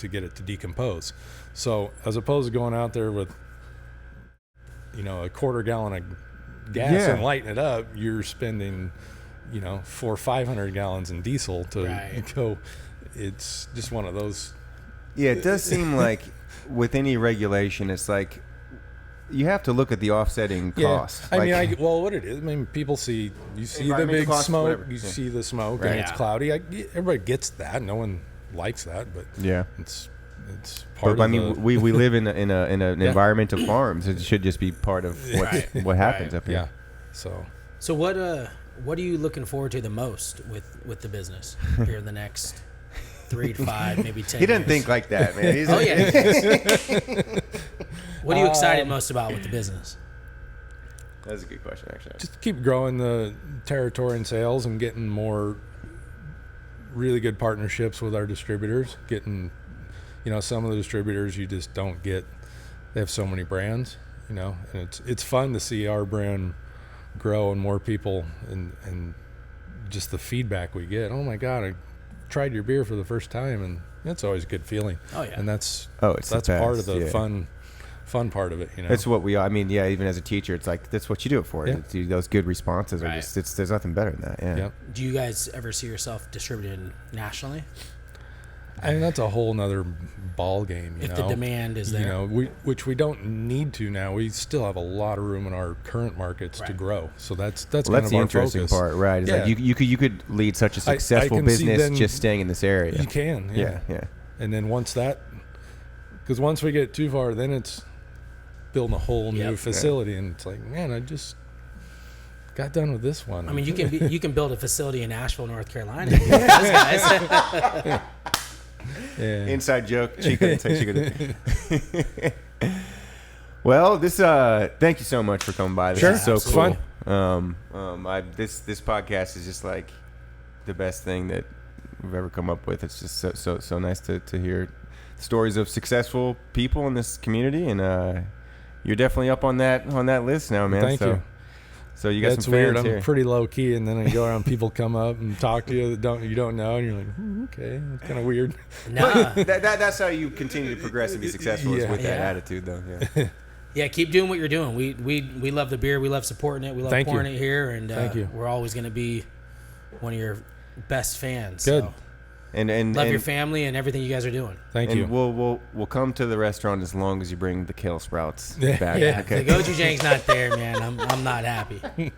get it to decompose. So as opposed to going out there with, a quarter gallon of gas and lighting it up, you're spending, 400 or 500 gallons in diesel to go. It's just one of those. Yeah, it does seem like with any regulation, it's like you have to look at the offsetting cost. What it is, people see the big smoke, see the smoke, and it's cloudy. Everybody gets that. No one likes that, but it's part of we live in an environment of farms. It should just be part of what happens up here. Yeah. So what are you looking forward to the most with the business here in the next 3 to 5, maybe 10 He doesn't years? think like that, man. What are you excited most about with the business? That's a good question, actually. Just keep growing the territory and sales and getting more really good partnerships with our distributors. Getting, some of the distributors you just don't get. They have so many brands, and it's fun to see our brand grow and more people and just the feedback we get. Oh my God, I tried your beer for the first time, and that's always a good feeling. Oh yeah. And that's it's part of the fun part of it. That's what we. I mean, even as a teacher, it's like that's what you do it for. Yeah. Those good responses are just. There's nothing better than that. Yeah. Yep. Do you guys ever see yourself distributed nationally? I mean, that's a whole nother ball game. If the demand is there, which we don't need to now. We still have a lot of room in our current markets to grow. So that's kind of the our interesting focus. part, right? It's like you could lead such a successful can see business then just staying in this area. You can, yeah. And then once we get too far, then it's building a whole new facility, and it's like, man, I just got done with this one. I mean, you can build a facility in Asheville, North Carolina. Those guys. Yeah. Inside joke. Chico. Well, thank you so much for coming by. This is so cool. Fun. This podcast is just like the best thing that we've ever come up with. It's just so nice to hear stories of successful people in this community, and you're definitely up on that list now, man. Thank you. So you got That's some weird. fans here. I'm pretty low key, and then I go around, people come up and talk to you that you don't know, and you're like, okay, that's kind of weird. Nah. That's how you continue to progress and be successful is with that attitude, though. Yeah. Yeah, keep doing what you're doing. We love the beer. We love supporting it. We love pouring it here, and Thank you. We're always going to be one of your best fans. Good. So. And love your family and everything you guys are doing. Thank you. We'll come to the restaurant as long as you bring the kale sprouts back. Yeah, okay. the gochujang's not there, man. I'm not happy.